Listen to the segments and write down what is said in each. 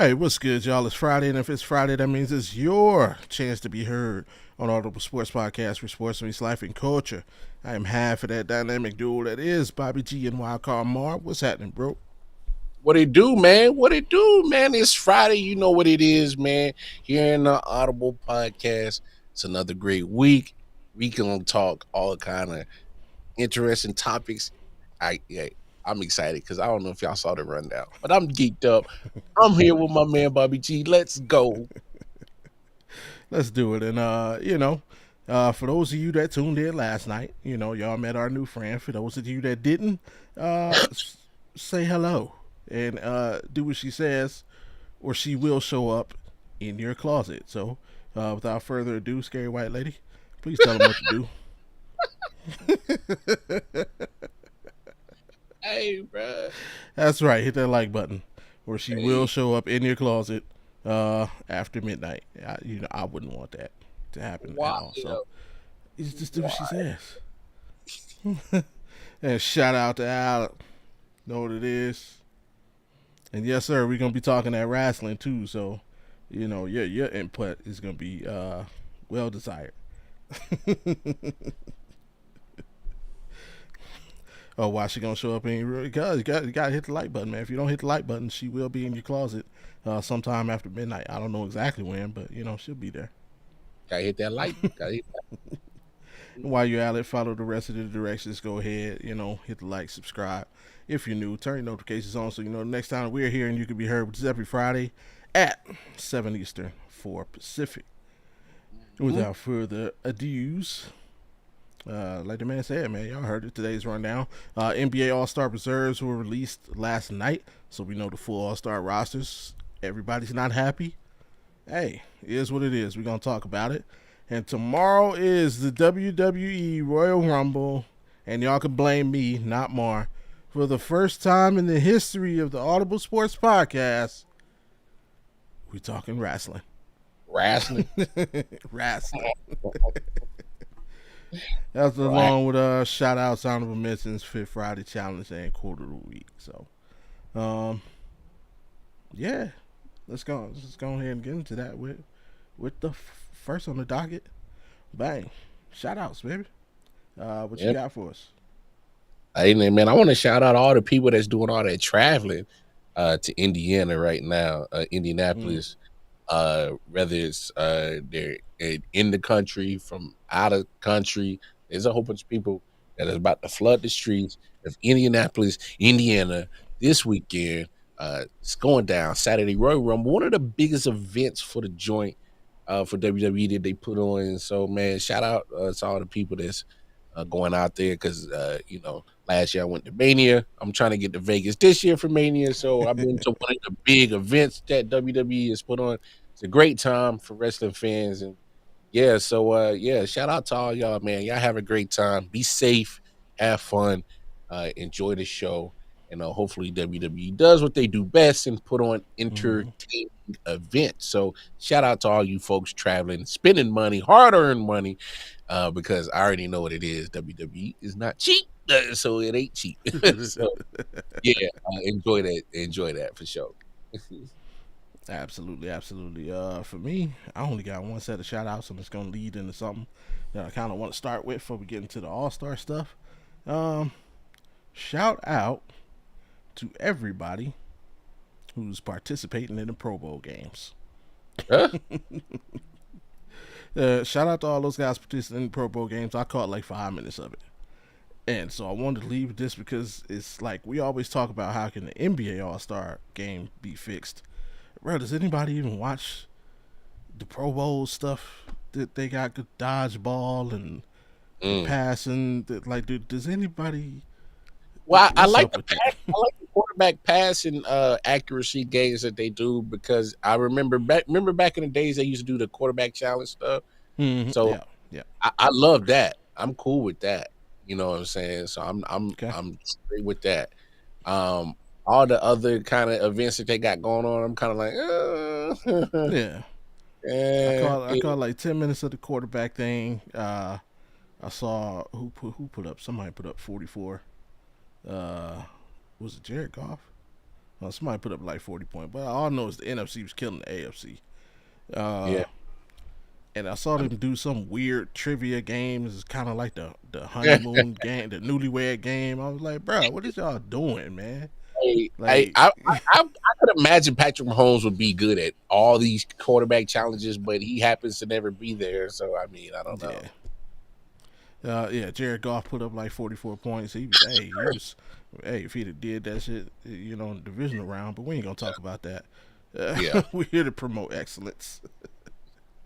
Hey, what's good, y'all? It's Friday, and if it's Friday, that means it's your chance to be heard on Audible Sports Podcast for sports meets life and culture. I am half of that dynamic duo that is Bobby G and Wildcard Marv. What's happening, bro? What it do, man? What it do, man? It's Friday. You know what it is, man. Here in the Audible podcast, it's another great week. We gonna talk all kind of interesting topics. I'm excited because I don't know if y'all saw the rundown, but I'm geeked up. I'm here with my man Bobby G. Let's go. Let's do it. And for those of you that tuned in last night, y'all met our new friend. For those of you that didn't, say hello and do what she says, or she will show up in your closet. So, without further ado, scary white lady, please tell them what to do. Hey, bro. That's right. Hit that like button, or she will Hey, show up in your closet after midnight. I wouldn't want that to happen at wild, all. So you just do what she wild. says. And shout out to Al. Know what it is. And yes, sir, we're gonna be talking that wrestling too. So your input is gonna be well desired. Oh, why she gonna show up in your because you gotta hit the like button, man. If you don't hit the like button, she will be in your closet sometime after midnight. I don't know exactly when, but she'll be there. Gotta hit that light. Gotta hit And while you're at it, follow the rest of the directions. Go ahead, hit the like, subscribe. If you're new, turn your notifications on so you know the next time we're here and you can be heard, which is every Friday at 7 Eastern, 4 Pacific. that. Without further ados, like the man said, man, y'all heard it. Today's rundown. NBA All Star reserves were released last night, so we know the full All Star rosters. Everybody's not happy. Hey, it is what it is. We're gonna talk about it. And tomorrow is the WWE Royal Rumble, and y'all can blame me, not Mar. For the first time in the history of the Audible Sports Podcast, we're talking wrestling. Wrestling. Wrestling. That's Right. along with shout outs, honorable mentions, Fit Friday challenge, and quarter of the week. So, um, yeah, let's go ahead and get into that with the first on the docket. Bang, shout outs, baby. What you Yep. got for us? Hey man, I want to shout out all the people that's doing all that traveling to Indiana right now, Mm, Indianapolis. Whether it's they're in the country, from out of country, there's a whole bunch of people that is about to flood the streets of Indianapolis, Indiana this weekend. It's going down Saturday Royal Rumble, one of the biggest events for the joint for WWE that they put on. And so, man, shout out to all the people that's going out there because last year I went to Mania. I'm trying to get to Vegas this year for Mania, so I've been to one of the big events that WWE has put on. It's a great time for wrestling fans, and yeah, so yeah, shout out to all y'all, man. Y'all have a great time. Be safe, have fun, enjoy the show, and hopefully WWE does what they do best and put on mm, entertaining events. So shout out to all you folks traveling, spending money, hard earned money, because I already know what it is. WWE is not cheap, so it ain't cheap. So yeah, enjoy that for sure. absolutely, absolutely. For me, I only got one set of shout outs, and it's gonna lead into something that I kind of want to start with before we get into the All Star stuff. Um, Shout out to everybody who's participating in the Pro Bowl games. Huh? Shout out to all those guys participating in the Pro Bowl games. I caught like 5 minutes of it. And so I wanted to leave this because it's like we always talk about how can the NBA All Star game be fixed. Bro, does anybody even watch the Pro Bowl stuff that they got the dodgeball and the Mm. passing? Like, does anybody? Well, I What's like up the with that? pass. I like the quarterback passing accuracy games that they do because I remember back in the days they used to do the quarterback challenge stuff. So Yeah, yeah. I love that. I'm cool with that. You know what I'm saying? So Okay. I'm straight with that. Um, all the other kind of events that they got going on, I'm kind of like, Yeah. I caught like 10 minutes of the quarterback thing. I saw who put up somebody put up 44. Uh, was it Jared Goff? Somebody put up like 40 points, but all I know is the NFC was killing the AFC. Yeah. Uh, and I saw I them mean, do some weird trivia games. It's kind of like the honeymoon game, the newlywed game. I was like, bro, what is y'all doing, man? I, I, Like, I, I could imagine Patrick Mahomes would be good at all these quarterback challenges, but he happens to never be there. So I mean, I don't know. yeah. Yeah, Jared Goff put up like 44 points. Hey, if he'd have did that shit, in the divisional round, but we ain't gonna talk about that. Yeah. We're here to promote excellence.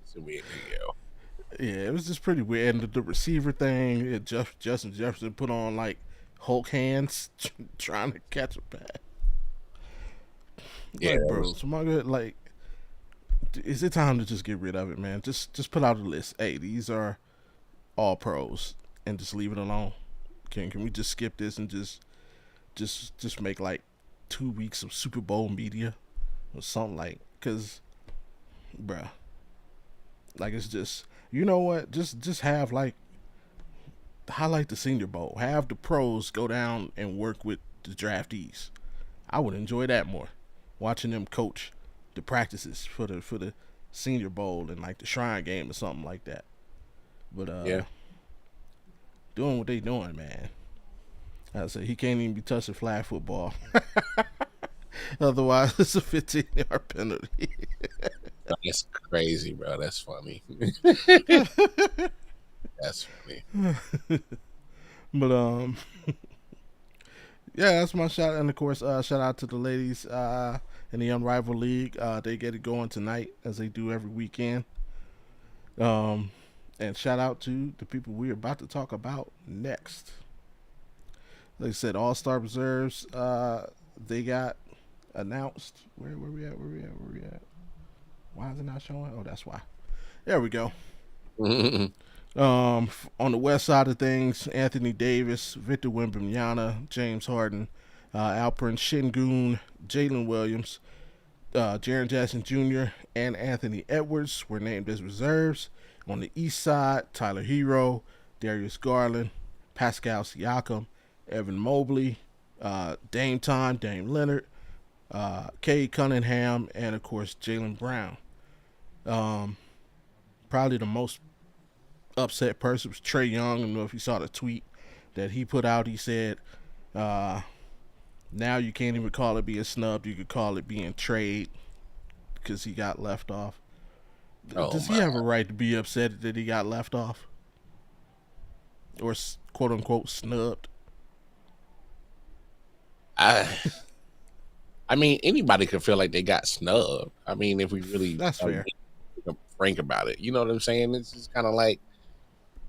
So we, yeah. Yeah, it was just pretty weird. And the receiver thing, Justin Jefferson put on like Hulk hands trying to catch a pass. Yeah, Like, that bro, was so my good, like, is it time to just get rid of it, man? Just put out a list. Hey, these are all pros, and just leave it alone. Can we just skip this and just make like 2 weeks of Super Bowl media or something like? Cause, bruh, like it's just you know what? Just have like highlight the Senior Bowl. Have the pros go down and work with the draftees. I would enjoy that more. Watching them coach the practices for the Senior Bowl and like the Shrine Game or something like that. But yeah. doing what they doing, man. I say he can't even be touching flag football. Otherwise, it's a 15-yard penalty. That's crazy, bro. That's funny. That's funny. But yeah, that's my shout. And of course, shout out to the ladies in the Unrivaled League. They get it going tonight as they do every weekend. Um, and shout out to the people we're about to talk about next. Like I said, All Star Reserves. They got announced. Where we at? Where we at? Where we at? Why is it not showing? Oh, that's why. There we go. On the west side of things, Anthony Davis, Victor Wembanyama, James Harden, Alperen Şengün, Jalen Williams, Jaren Jackson Jr., and Anthony Edwards were named as reserves. On the east side, Tyler Hero, Darius Garland, Pascal Siakam, Evan Mobley, Dame Time, Dame Leonard, Cade Cunningham, and of course Jalen Brown. Um, Probably the most upset person was Trey Young. I don't know if you saw the tweet that he put out. He said, uh, "Now you can't even call it being snubbed. You could call it being trade because he got left off." Oh Does he my! have a right to be upset that he got left off or quote unquote snubbed? I I mean, anybody could feel like they got snubbed. I mean, if we really That's fair. frank about it, you know what I'm saying? It's just kind of like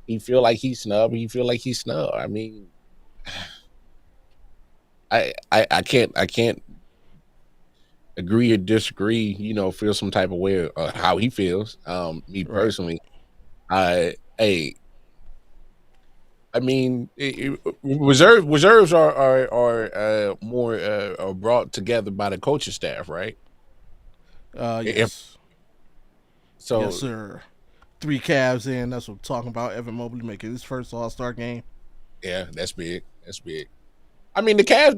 he feel like he's snubbed. He feel like he's snubbed. I mean, I can't agree or disagree. You know, feel some type of way how he feels. Me Right. personally, I hey, I mean, reserves are more are brought together by the coaching staff, right? If Yes. Yes, so, sir. Three Cavs in. That's what I'm talking about. Evan Mobley making his first All Star game. yeah, that's big. That's big. I mean, I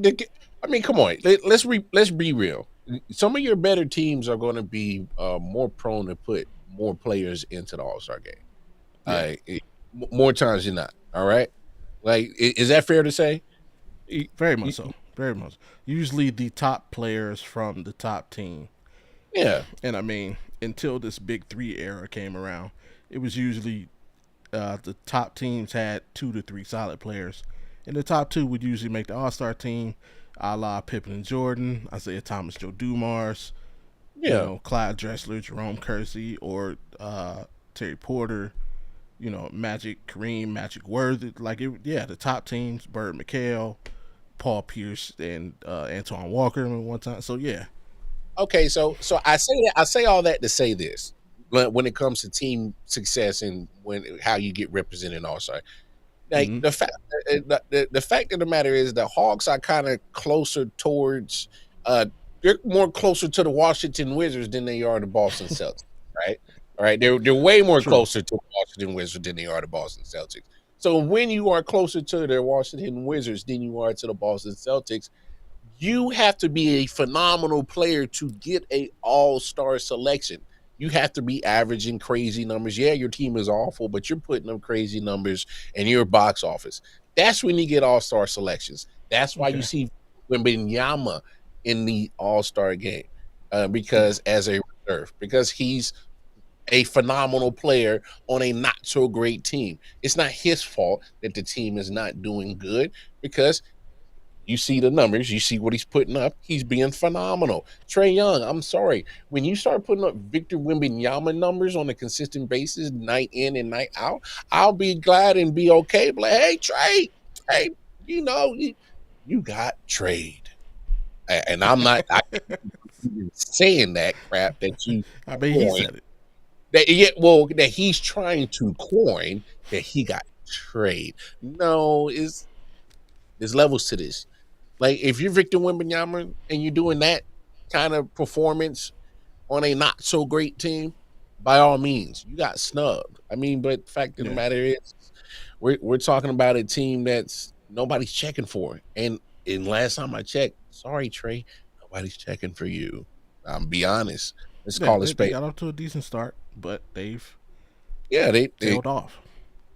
mean, come on. Let's be real. Some of your better teams are going to be more prone to put more players into the All Star game. Yeah. More times than not. All right. Like, is that fair to say? Y- Very much y- so. Very much. Usually the top players from the top team. Yeah. And I mean, until this Big Three era came around, it was usually the top teams had 2 to 3 solid players. And the top two would usually make the All Star team, a la Pippen and Jordan, Isaiah Thomas, Joe Dumars, Yeah. Clyde Drexler, Jerome Kersey, or Terry Porter, Magic Kareem, Magic Worthy. Like, yeah, the top teams, Bird McHale, Paul Pierce, and Antoine Walker at one time. So, yeah. Okay. So I say that, I say all that to say this. When it comes to team success and when how you get represented in All Star, like Mm-hmm. the fact of the matter is the Hawks are kind of closer towards they're more closer to the Washington Wizards than they are the Boston Celtics, right? All right, they're way more True. closer to the Washington Wizards than they are the Boston Celtics. So when you are closer to the Washington Wizards than you are to the Boston Celtics, You have to be a phenomenal player to get a all-star selection. You have to be averaging crazy numbers. Yeah, your team is awful, but you're putting up crazy numbers in your box office. That's when you get all-star selections. That's why you Okay. see Wembenyama in the all-star game, Yeah. because as a reserve, because he's a phenomenal player on a not so great team. It's not his fault that the team is not doing good, because you see the numbers, you see what he's putting up. He's being phenomenal. Trey Young, I'm sorry. When you start putting up Victor Wembanyama numbers on a consistent basis, night in and night out, I'll be glad and be okay. But like, hey, Trey, hey, you got trade. And I'm not even saying that crap that you I mean, he coin. said it. That he's trying to coin that he got trade. No, there's levels to this. Like, if you're Victor Wembanyama and you're doing that kind of performance on a not so great team, by all means, you got snubbed. I mean, but the fact of the Yeah. matter is, we're talking about a team that's nobody's checking for. And last time I checked, sorry Trey, nobody's checking for you. Be honest. Let's Yeah. call it They spade. got off to a decent start, but they've Yeah, tailed off.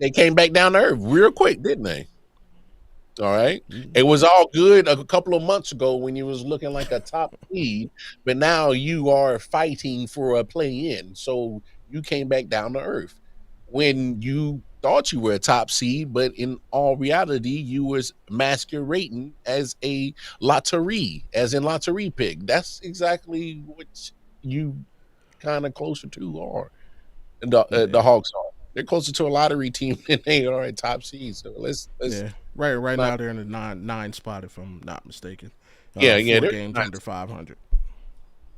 they came back down to earth real quick, didn't they? All right. Mm. It was all good a couple of months ago when you was looking like a top seed, but now you are fighting for a play in. So you came back down to earth when you thought you were a top seed, but in all reality, you was masquerading as a lottery, as in lottery pick. That's exactly what you kind of closer to are. And the Yeah. Hawks are. They're closer to a lottery team than they are a top seed. So let's Yeah. Right not. now they're in the nine spot if I'm not mistaken. Yeah, Four they're games not. under 500.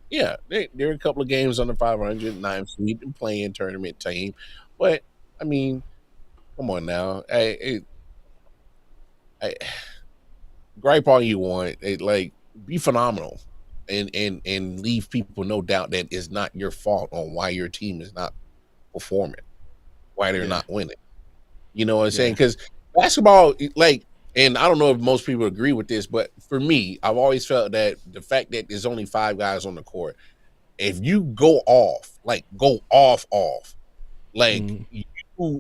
Yeah, they're a couple of games under 500, 9 seed, and playing tournament team. But I mean, come on now, I gripe all you want. Like, be phenomenal, and leave people no doubt that it's not your fault on why your team is not performing, why they're Yeah. not winning. You know what I'm saying? Yeah. Because basketball, like, and I don't know if most people agree with this, but for me, I've always felt that the fact that there's only 5 guys on the court, if you go off, like go off, like Mm.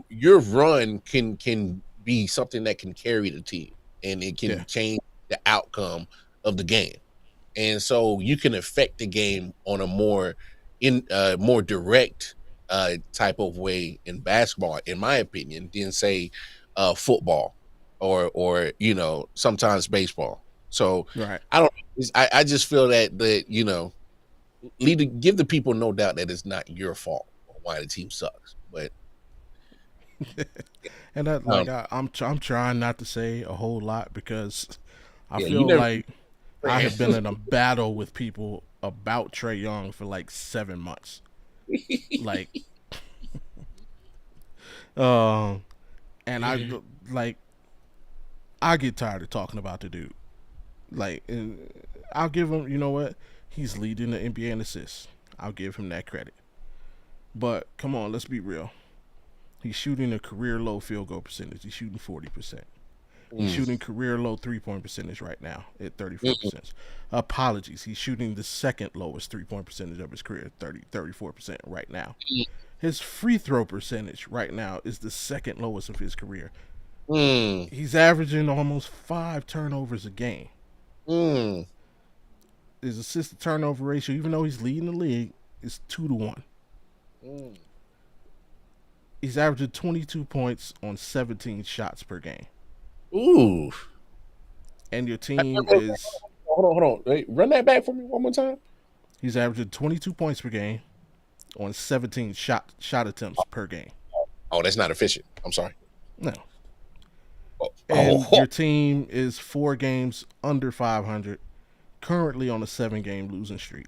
your run can be something that can carry the team, and it Yeah. can change the outcome of the game. And so you can affect the game on a more direct type of way in basketball, in my opinion, than say football or sometimes baseball. So Right. I don't. I just feel that give the people no doubt that it's not your fault on why the team sucks. But And that, like, um, I'm trying not to say a whole lot because I yeah, you feel never. like I have been in a battle with people about Trey Young for like 7 months. Like, um, and like I get tired of talking about the dude. Like, and I'll give him. You know what? He's leading the NBA in assists. I'll give him that credit. But come on, let's be real. He's shooting a career low field goal percentage. He's shooting 40%. He's Mm, shooting career low 3 point percentage right now at mm, 34%. Apologies. He's shooting the second lowest 3 point percentage of his career, 34% right now. His free throw percentage right now is the second lowest of his career. mm, He's averaging almost 5 turnovers a game. mm, His assist to turnover ratio, even though he's leading the league, is 2-1. mm. He's averaging 22 points on 17 shots per game. Ooh. And your Wait, team wait, is hold on. Wait, run that back for me one more time. he's averaging 22 points per game on 17 shot attempts per game. Oh, that's not efficient. I'm sorry. No. Oh, And oh, your team is 4 games under 500, currently on a 7 game losing streak.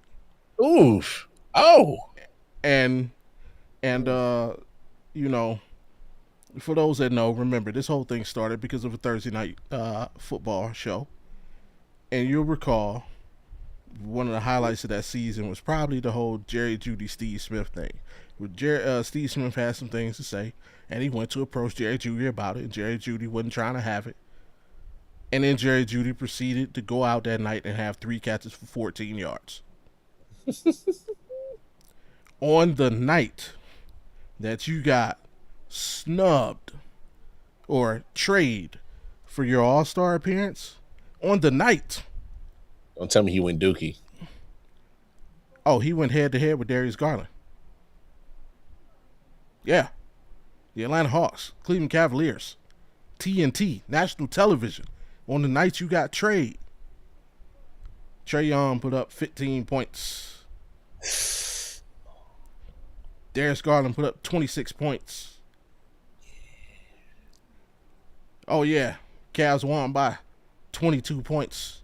oof. Oh. And and you know, for those that know, remember this whole thing started because of a Thursday night football show. And you'll recall one of the highlights of that season was probably the whole Jerry Judy Steve Smith thing. Steve Smith had some things to say, and he went to approach Jerry Judy about it, and Jerry Judy wasn't trying to have it. And then Jerry Judy proceeded to go out that night and have 3 catches for 14 yards. On the night that you got snubbed or trade for your All-Star appearance, on the night, Don't tell me he went Dookie. oh, he went head-to-head with Darius Garland. Yeah. The Atlanta Hawks, Cleveland Cavaliers, TNT, national television. On the night you got trade, Trae Young put up 15 points. Darius Garland put up 26 points. Oh, yeah. Cavs won by 22 points.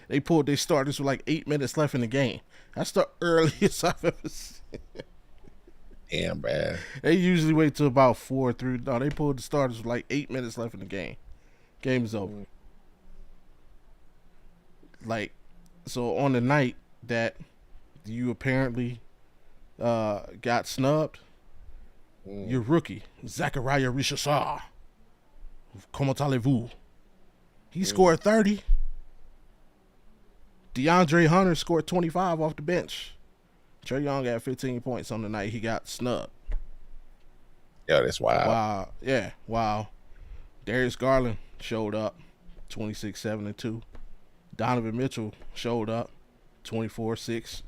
They pulled their starters with like 8 minutes left in the game. That's the earliest I've ever seen. Damn, man. They usually wait till about 4 through. No, they pulled the starters with like 8 minutes left in the game. Game is over. Like, so on the night that you apparently got snubbed, your rookie, Zachariah Richardson, comment allez-vous? He scored 30. DeAndre Hunter scored 25 off the bench. Trae Young got 15 points on the night he got snubbed. Yeah, that's wild. Wow. Yeah, wow. Darius Garland showed up, 26, 7, and 2. Donovan Mitchell showed up, 24-6.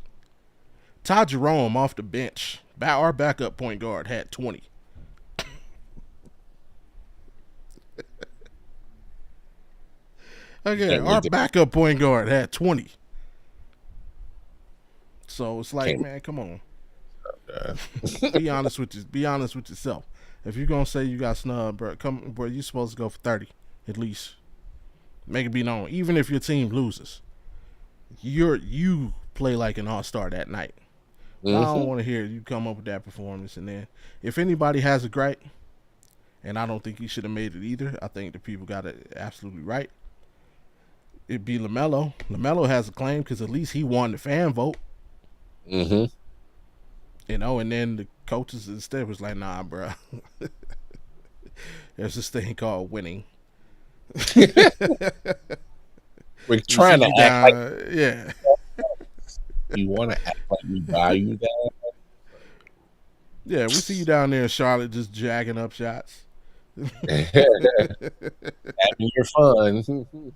Ty Jerome off the bench, our backup point guard, had 20. Okay, our backup point guard had 20. So it's like, man, come on. Be honest with you. Be honest with yourself. If you're gonna say you got snubbed, bro, you're supposed to go for 30 at least. Make it be known. Even if your team loses, you play like an all-star that night. I don't want to hear you come up with that performance, and then if anybody has a gripe, and I don't think he should have made it either. I think the people got it absolutely right. It'd be LaMelo. LaMelo has a claim because at least he won the fan vote. Mm-hmm. You know, and then the coaches instead was like, nah, bro. There's this thing called winning. We're trying to act like yeah. you want to act like we value that. Yeah, we see you down there in Charlotte just jacking up shots. Having your fun.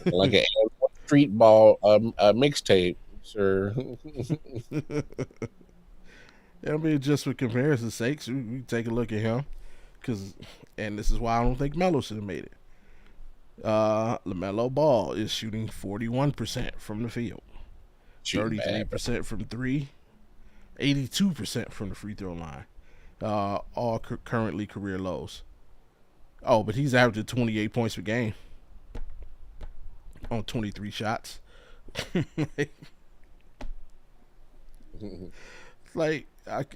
Like an street ball mixtape, sir. I mean, just for comparison's sake, we take a look at him. And this is why I don't think Melo should have made it. LaMelo Ball is shooting 41% from the field, 33% from 3, 82% from the free throw line. All currently career lows. Oh, but he's averaging 28 points per game on 23 shots. Like,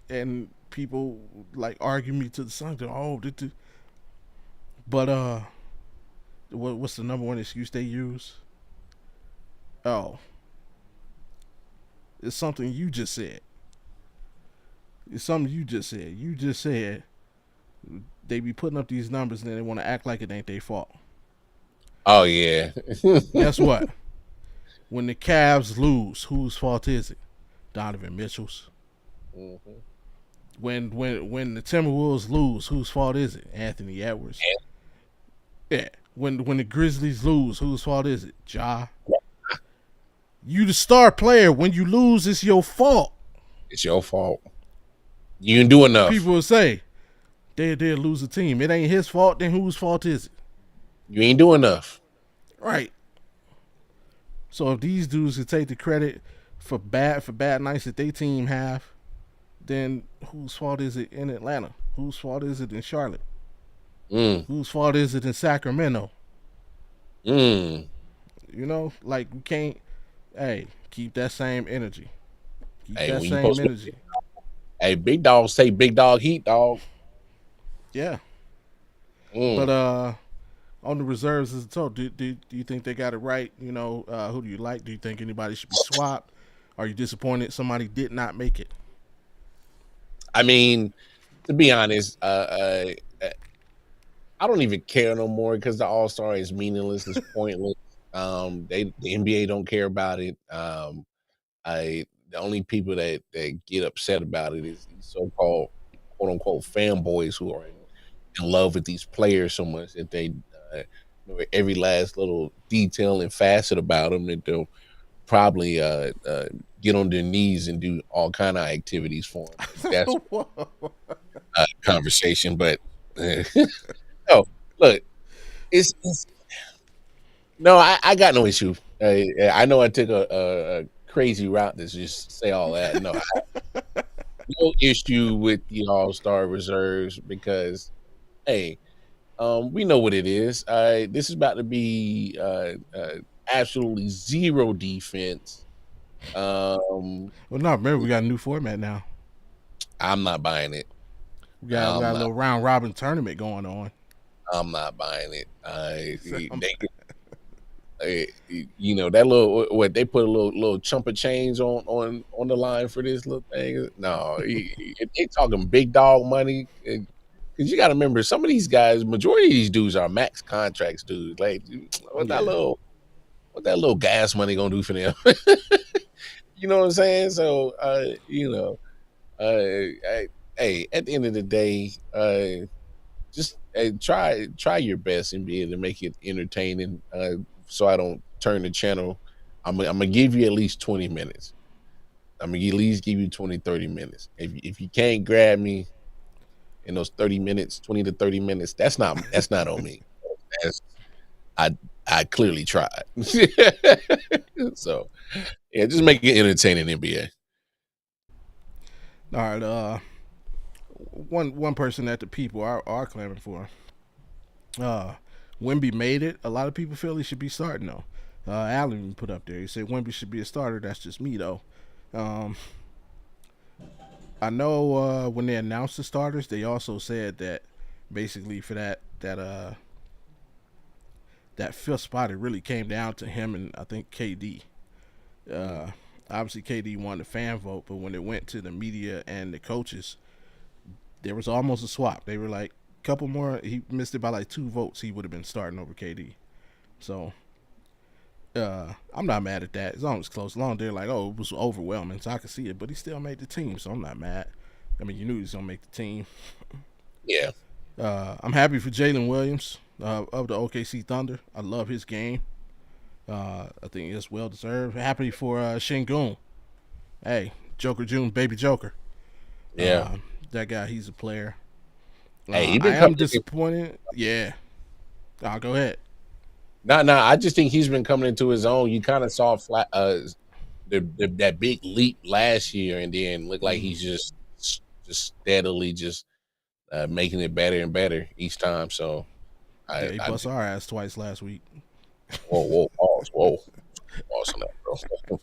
and people like argue me to the sun. But what's the number one excuse they use? Oh, it's something you just said. It's something you just said. You just said they be putting up these numbers and then they want to act like it ain't their fault. Oh yeah. Guess what? When the Cavs lose, whose fault is it? Donovan Mitchell's. Mm-hmm. When the Timberwolves lose, whose fault is it? Anthony Edwards. Yeah. When the Grizzlies lose, whose fault is it? Ja. You the star player. When you lose, it's your fault. It's your fault. You didn't do enough. People will say they'll lose a team. It ain't his fault. Then whose fault is it? You ain't do enough. Right. So if these dudes can take the credit for bad nights that they team have, then whose fault is it in Atlanta? Whose fault is it in Charlotte? Whose fault is it in Sacramento? You know, like we can't. Hey, keep that same energy. Keep that same energy. Hey, big dog say big dog heat dog. Yeah. But on the reserves as a total, do you think they got it right? You know, who do you like? Do you think anybody should be swapped? Are you disappointed somebody did not make it? I mean, to be honest, I I don't even care no more because the All Star is meaningless. It's pointless. The NBA don't care about it. I The only people that get upset about it is these so called quote unquote fanboys who are in love with these players so much that they know every last little detail and facet about them that they'll probably get on their knees and do all kind of activities for them. But that's Whoa. a conversation. But no, look, it's no, I got no issue. I know I took a crazy route to just say all that. No, I have no issue with the All Star reserves because hey, we know what it is. This is about to be absolutely zero defense. Um, Well, no, remember we got a new format now. I'm not buying it. We got I'm a not. little round robin tournament going on. I'm not buying it. So, You know that little what they put a little chunk of change on the line for this little thing. No, they talking big dog money. Because you got to remember, some of these guys, majority of these dudes are max contracts, dudes. Like, what that yeah. little what that little gas money gonna do for them? You know what I'm saying? So, hey, at the end of the day, just try your best and be able to make it entertaining. So I don't turn the channel. I'm gonna give you at least 20 minutes. I'm gonna at least give you 20, 30 minutes. If you can't grab me in those 30 minutes, 20 to 30 minutes, that's not on me. That's, I I clearly tried. So yeah, just make it entertaining, NBA. All right. One person that the people are clamoring for. Uh, Wimby made it. A lot of people feel he should be starting though. Allen put up there. He said Wimby should be a starter. That's just me though. Um, I know when they announced the starters, they also said that basically for that fifth spot, it really came down to him and I think KD. Uh, Obviously, KD won the fan vote, but when it went to the media and the coaches, there was almost a swap. They were like, a couple more. He missed it by like 2 votes. He would have been starting over KD. So I'm not mad at that. As long as it's close. As long as they're like, oh, it was overwhelming, so I could see it. But he still made the team, so I'm not mad. I mean, you knew he was gonna make the team. Yeah. I'm happy for Jalen Williams of the OKC Thunder. I love his game. I think it's well deserved. Happy for Shingun. Hey, Joker June, baby Joker. Yeah. Uh, that guy, he's a player. Hey, he I been am coming. disappointed. Yeah. Go ahead. No. I just think he's been coming into his own. You kind of saw flat that big leap last year, and then looked like Mm. he's just steadily just making it better and better each time. So Yeah, he I bust our ass twice last week. whoa, pause on that, bro.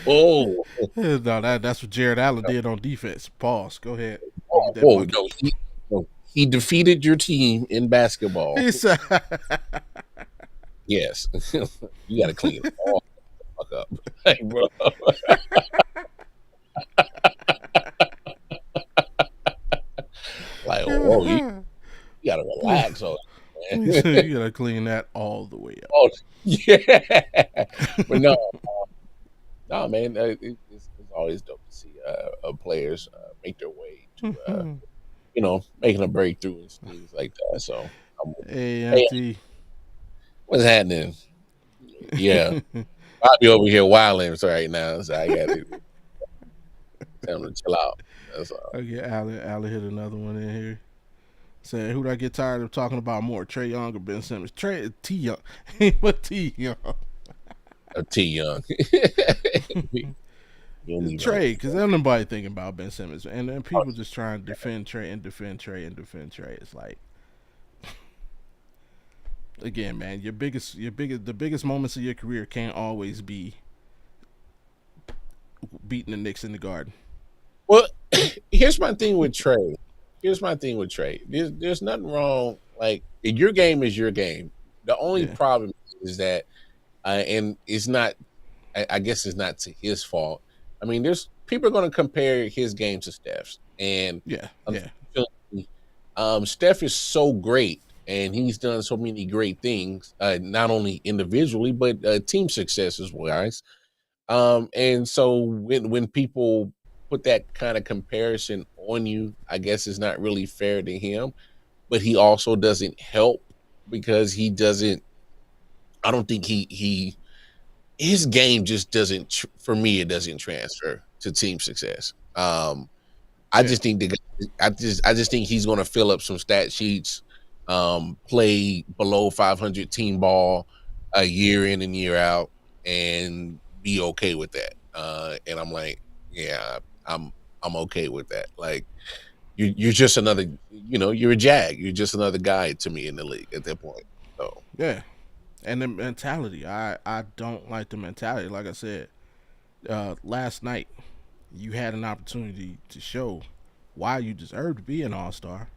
Whoa, No, that's what Jared Allen did on defense. Pause. Go ahead. Go whoa, get that whoa. bucket. No, he defeated your team in basketball. He said, Yes, you got to clean it all the fuck up, hey, bro. Like, whoa, you got to relax on it, he said, man. you gotta clean that all the way up. Oh, yeah, but no, no, man, it's always dope to see players make their way to making a breakthrough and things like that. So, Hey, hey, Auntie. what's happening? Yeah, I'll be over here wilding right now, so I got to tell him to chill out. That's all. Okay, Allen hit another one in here. Saying, who do I get tired of talking about more, Trey Young or Ben Simmons? T Young. What T Young? T Young. You'll leave it Trey, because ain't nobody thinking about Ben Simmons. And then people just trying to defend Trey and defend Trey and defend Trey. It's like, again, man, the biggest moments of your career can't always be beating the Knicks in the Garden. Well, here's my thing with Trey. There's nothing wrong. Like your game is your game. The only Yeah, problem is that, and it's not. I guess it's not to his fault. I mean, there's people are going to compare his game to Steph's, and yeah, yeah. unfortunately, Steph is so great, and he's done so many great things, not only individually but team successes wise. And so when people put that kind of comparison on you, I guess it's not really fair to him. But he also doesn't help because he doesn't. I don't think he his game just doesn't. For me, it doesn't transfer to team success. I Yeah, just think I just think he's going to fill up some stat sheets, play below 500 team ball a year in and year out, and be okay with that. And I'm like, yeah, I'm okay with that. Like you're just another, you're a jag. You're just another guy to me in the league at that point. So yeah. And the mentality, I don't like the mentality. Like I said, last night you had an opportunity to show why you deserve to be an all star.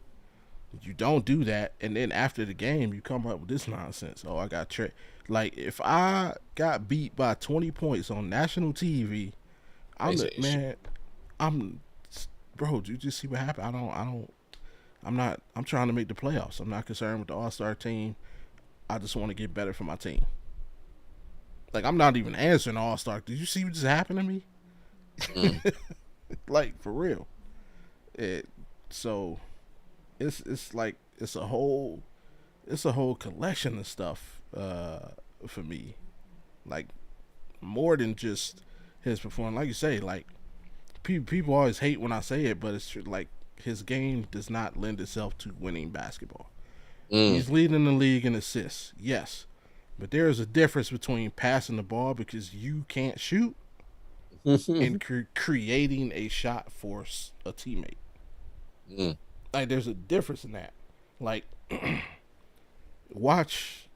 You don't do that, and then after the game, you come up with this nonsense. Oh, I got tricked. Like if I got beat by 20 points on national TV, they I'm the say shit. man. I'm, bro. Did you just see what happened? I don't. I'm not. I'm trying to make the playoffs. I'm not concerned with the All Star team. I just want to get better for my team. Like I'm not even answering All Star. Did you see what just happened to me? Mm, Like for real. It. So it's like it's a whole collection of stuff for me. Like more than just his performance. Like you say, like people always hate when I say it, but it's true. Like his game does not lend itself to winning basketball. mm. He's leading the league in assists, yes, but there is a difference between passing the ball because you can't shoot and creating a shot for a teammate. Mm. Like there's a difference in that. Like watch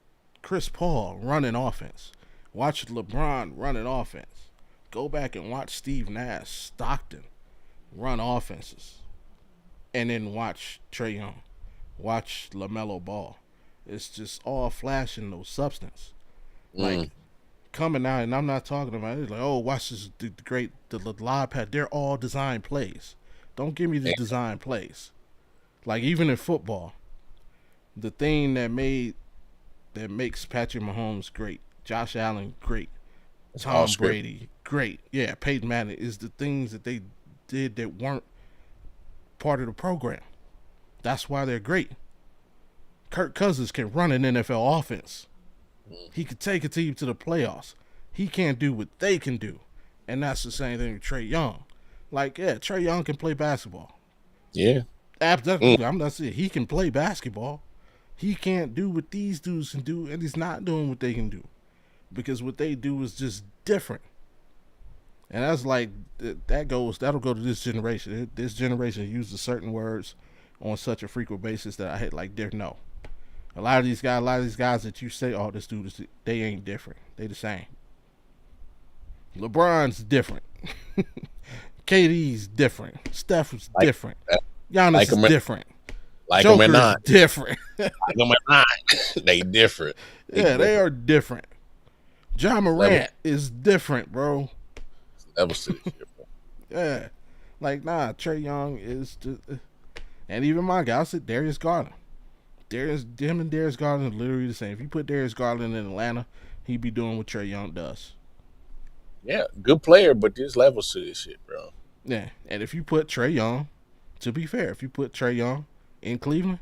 Chris Paul run an offense. Watch LeBron run an offense. Go back and watch Steve Nash, Stockton run offenses. And then watch Trae Young. Watch LaMelo Ball. It's just all flash and no substance. Like Mm. coming out, and I'm not talking about it like, oh, watch this the live pad. They're all design plays. Don't give me the design plays. Like even in football, the thing that makes Patrick Mahomes great, Josh Allen great, It's all Tom script. Brady great, yeah, Peyton Manning is the things that they did that weren't part of the program. That's why they're great. Kirk Cousins can run an NFL offense. He could take a team to the playoffs. He can't do what they can do, and that's the same thing with Trae Young. Like, yeah, Trae Young can play basketball. Yeah. Mm. Absolutely, I'm not saying he can play basketball. He can't do what these dudes can do, and he's not doing what they can do because what they do is just different. And that's like that'll go to this generation. This generation uses certain words on such a frequent basis that I hate. Like, there no. A lot of these guys that you say, oh, this dude is, they ain't different. They the same. LeBron's different. KD's different. Steph is Like different. Giannis like is them, different. like them or Joker is not, different. like them or not, they different. They Yeah, they different are different. John level Morant is different, bro. levels to this shit, bro. Yeah. Like, nah, Trey Young is just, and even my guy, I said Darius Garland. Him and Darius Garland are literally the same. If you put Darius Garland in Atlanta, he'd be doing what Trey Young does. Yeah, good player, but there's levels to this shit, bro. Yeah. And if you put Trey Young, to be fair, if you put Trey Young in Cleveland,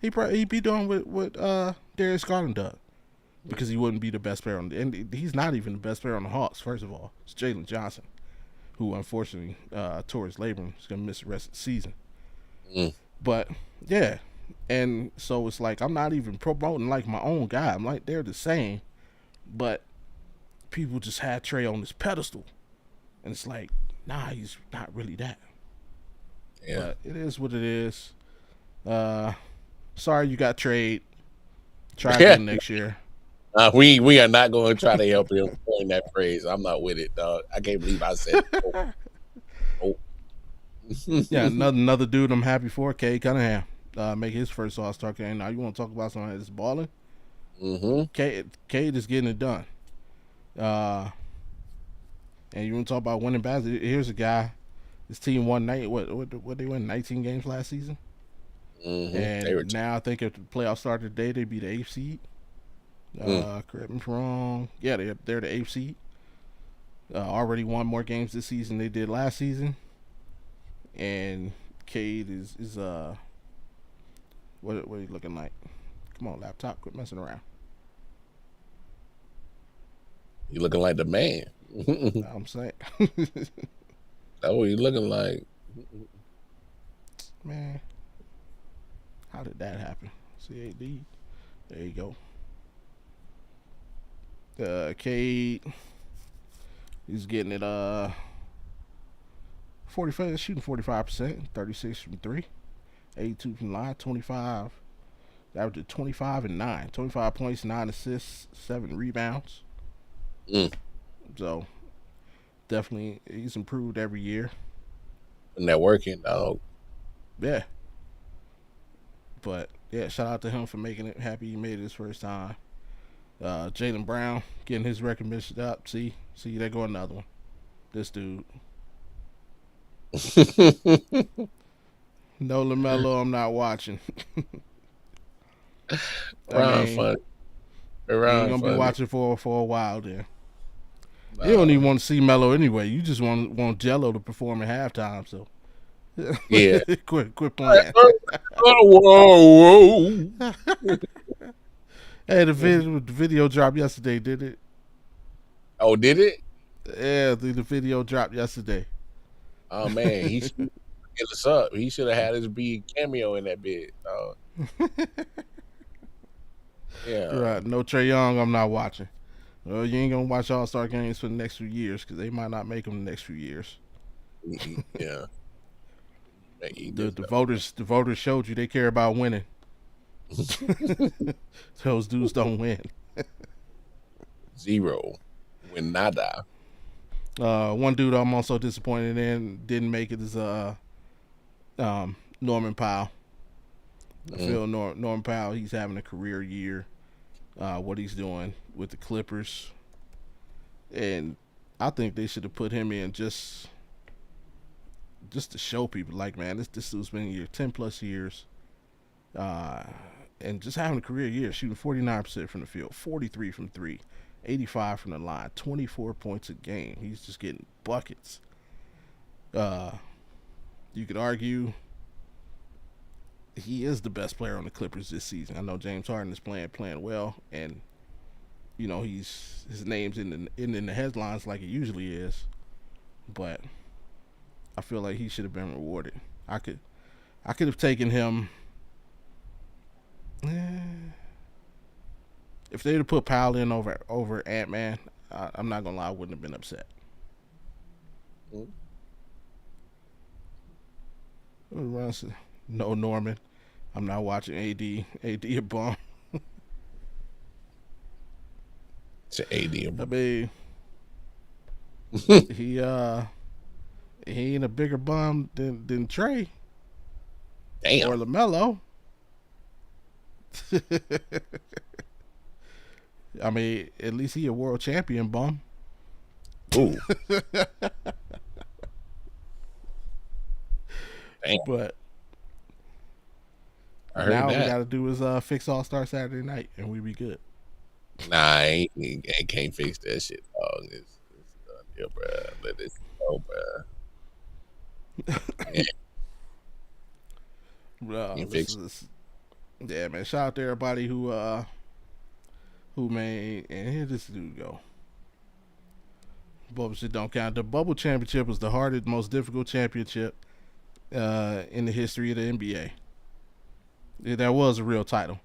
he'd be doing what Darius Garland does. Because he wouldn't be the best player on the, and he's not even the best player on the Hawks. First of all, it's Jalen Johnson, who unfortunately tore his labrum. He's gonna miss the rest of the season. Mm. But yeah, and so it's like I'm not even promoting like my own guy. I'm like they're the same, but people just had Trey on this pedestal, and it's like nah, he's not really that. Yeah. But it is what it is. Uh, sorry you got trade. Try Yeah. again next year. We are not going to try to help him coin that phrase. I'm not with it, dog. I can't believe I said it. Oh. Yeah, another dude I'm happy for, Cade Cunningham. Make his first All Star game. Now you want to talk about something that's balling? Mm-hmm. Cade is getting it done. Uh, and you want to talk about winning basketball? Here's a guy. His team won night. What they win? 19 games last season. They were. And now I think if the playoffs start today, they'd be the eighth seed. Correct me if I'm wrong. Yeah, they're the eighth seed. Already won more games this season than they did last season. And Cade is what are you looking like? Come on, laptop, quit messing around. You looking like the man. I'm saying, That's what you looking like. man, how did that happen? CAD, there you go. Cade, he's getting it 45, shooting 45%, 36 from three, 82 from line, 25. Averaged 25 and 9, 25 points, 9 assists, 7 rebounds. Mm. So definitely he's improved every year. And that working, dog. Yeah. But yeah, shout out to him for making it. Happy he made it his first time. Jaylen Brown getting his recognition up. See, there go another one. This dude. No LaMelo, I'm not watching. Around fun. You ain't Around gonna be funny. watching for a while then. You don't even want to see Melo anyway. You just want Jello to perform at halftime. So Yeah. quit playing. Whoa. Hey, the video dropped yesterday, did it? Oh, did it? Yeah, the video dropped yesterday. Oh man, he should get us up. He should have had his big cameo in that bit. Yeah. Right. No Trae Young, I'm not watching. Well, you ain't gonna watch All-Star games for the next few years because they might not make them the next few years. Yeah. The voters showed you they care about winning. Those dudes don't win. Zero. Win nada. One dude I'm also disappointed in didn't make it is Norman Powell. I feel Norman Powell, he's having a career year. What he's doing with the Clippers, and I think they should have put him in just to show people, like, man, this dude's been here 10+ years, and just having a career year, shooting 49% from the field, 43 from three, 85 from the line, 24 points a game. He's just getting buckets. You could argue he is the best player on the Clippers this season. I know James Harden is playing well, and you know his name's in the headlines like it usually is, but I feel like he should have been rewarded. I could have taken him. If they'd have put Powell in over Ant-Man, I'm not gonna lie, I wouldn't have been upset. No Norman. I'm not watching AD. AD a bum. It's an AD. I mean, he ain't a bigger bum than Trey. Damn. Or LaMelo. I mean, at least he a world champion bum. Ooh. Damn. But now we got to do is fix All-Star Saturday night, and we be good. Nah, I can't fix that shit, dog. It's done here, bro. Let this go, bro. Bro, yeah, man. Shout out to everybody who made, and here this dude go. Bubble shit don't count. The Bubble Championship was the hardest, most difficult championship in the history of the NBA. That was a real title.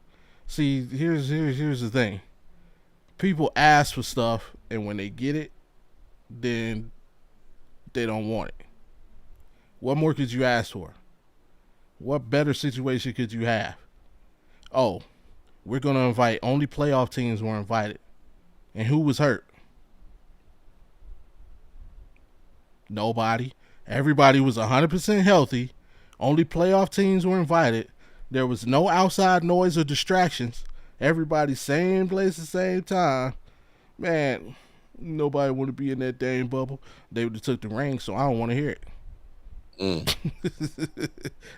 See, here's the thing. People ask for stuff, and when they get it, then they don't want it. What more could you ask for? What better situation could you have? Oh, we're going to invite only playoff teams were invited. And who was hurt? Nobody. Everybody was 100% healthy. Only playoff teams were invited. There was no outside noise or distractions. Everybody same place at the same time. Man, nobody want to be in that dang bubble. They would have took the ring, so I don't want to hear it.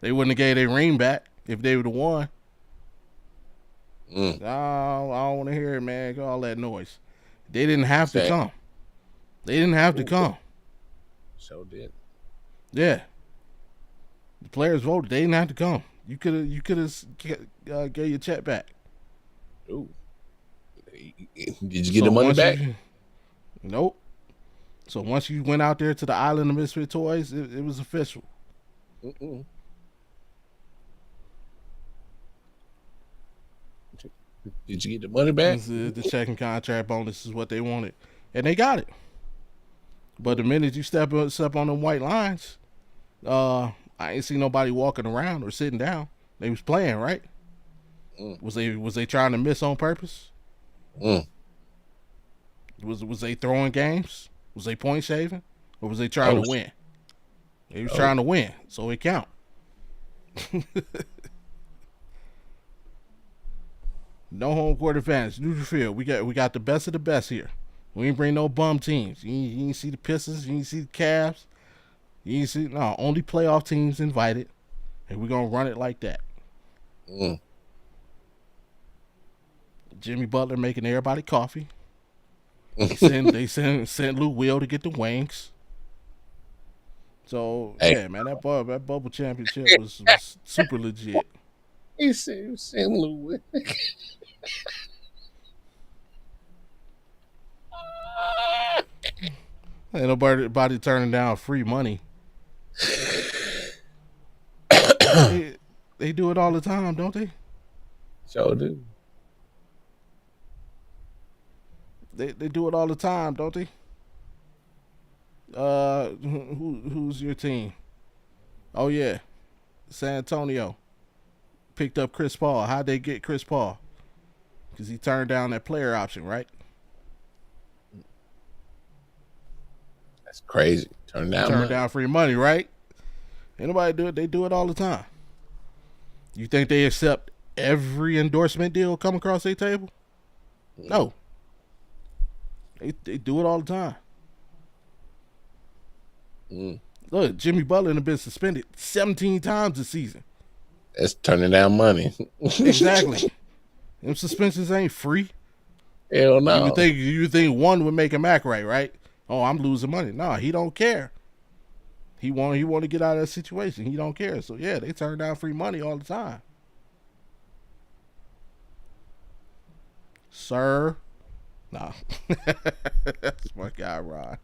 They wouldn't have gave their ring back. if they would have won. Mm. No, I don't want to hear it, man. All that noise. They didn't have to Sad. come. They didn't have to Ooh, come. so did. Yeah, the players voted. They didn't have to come. You could have gave your check back. Ooh. Did you get So the money back? Nope. So once you went out there to the island of misfit toys, it was official. Mm-mm. Did you get the money back? The checking contract bonus is what they wanted, and they got it. But the minute you step on them white lines, I ain't see nobody walking around or sitting down. They was playing, right? Mm. Was they trying to miss on purpose? Mm. Was they throwing games? Was they point shaving, or was they trying to win? They was trying to win, so it count. No home court advantage. Neutral field. We got the best of the best here. We ain't bring no bum teams. You ain't see the Pistons. You ain't see the Cavs. You ain't see only playoff teams invited, and we're gonna run it like that. Mm. Jimmy Butler making everybody coffee. They sent Lou Will to get the wings. So yeah, man, that bubble championship was super legit. He said St. Louis. Ain't nobody turning down free money. They do it all the time, don't they? Sure do. They do it all the time, don't they? Who's your team? Oh yeah, San Antonio picked up Chris Paul. How'd they get Chris Paul? Because he turned down that player option, right? That's crazy. Turn down free money, right? Ain't nobody do it. They do it all the time. You think they accept every endorsement deal come across their table? No. They do it all the time. Mm. Look, Jimmy Butler has been suspended 17 times this season. That's turning down money. Exactly. Them suspensions ain't free. Hell no. You would think one would make him act right? Oh, I'm losing money. No, he don't care. He want to get out of that situation. He don't care. So yeah, they turn down free money all the time. Sir. Nah. That's my guy, Ron.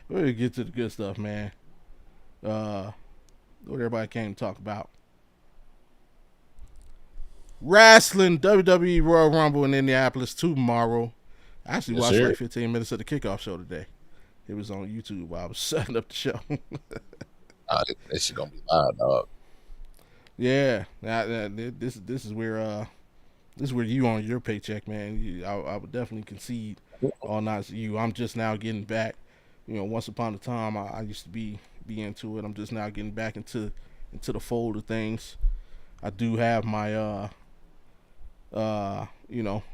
We're gonna get to the good stuff, man. What everybody came to talk about. Wrestling, WWE Royal Rumble in Indianapolis tomorrow. I actually watched like 15 minutes of the kickoff show today. It was on YouTube while I was setting up the show. That shit gonna be loud, dog. Yeah, this is where you on your paycheck, man. I would definitely concede all nights to you. I'm just now getting back. Once upon a time, I used to be into it. I'm just now getting back into the fold of things. I do have my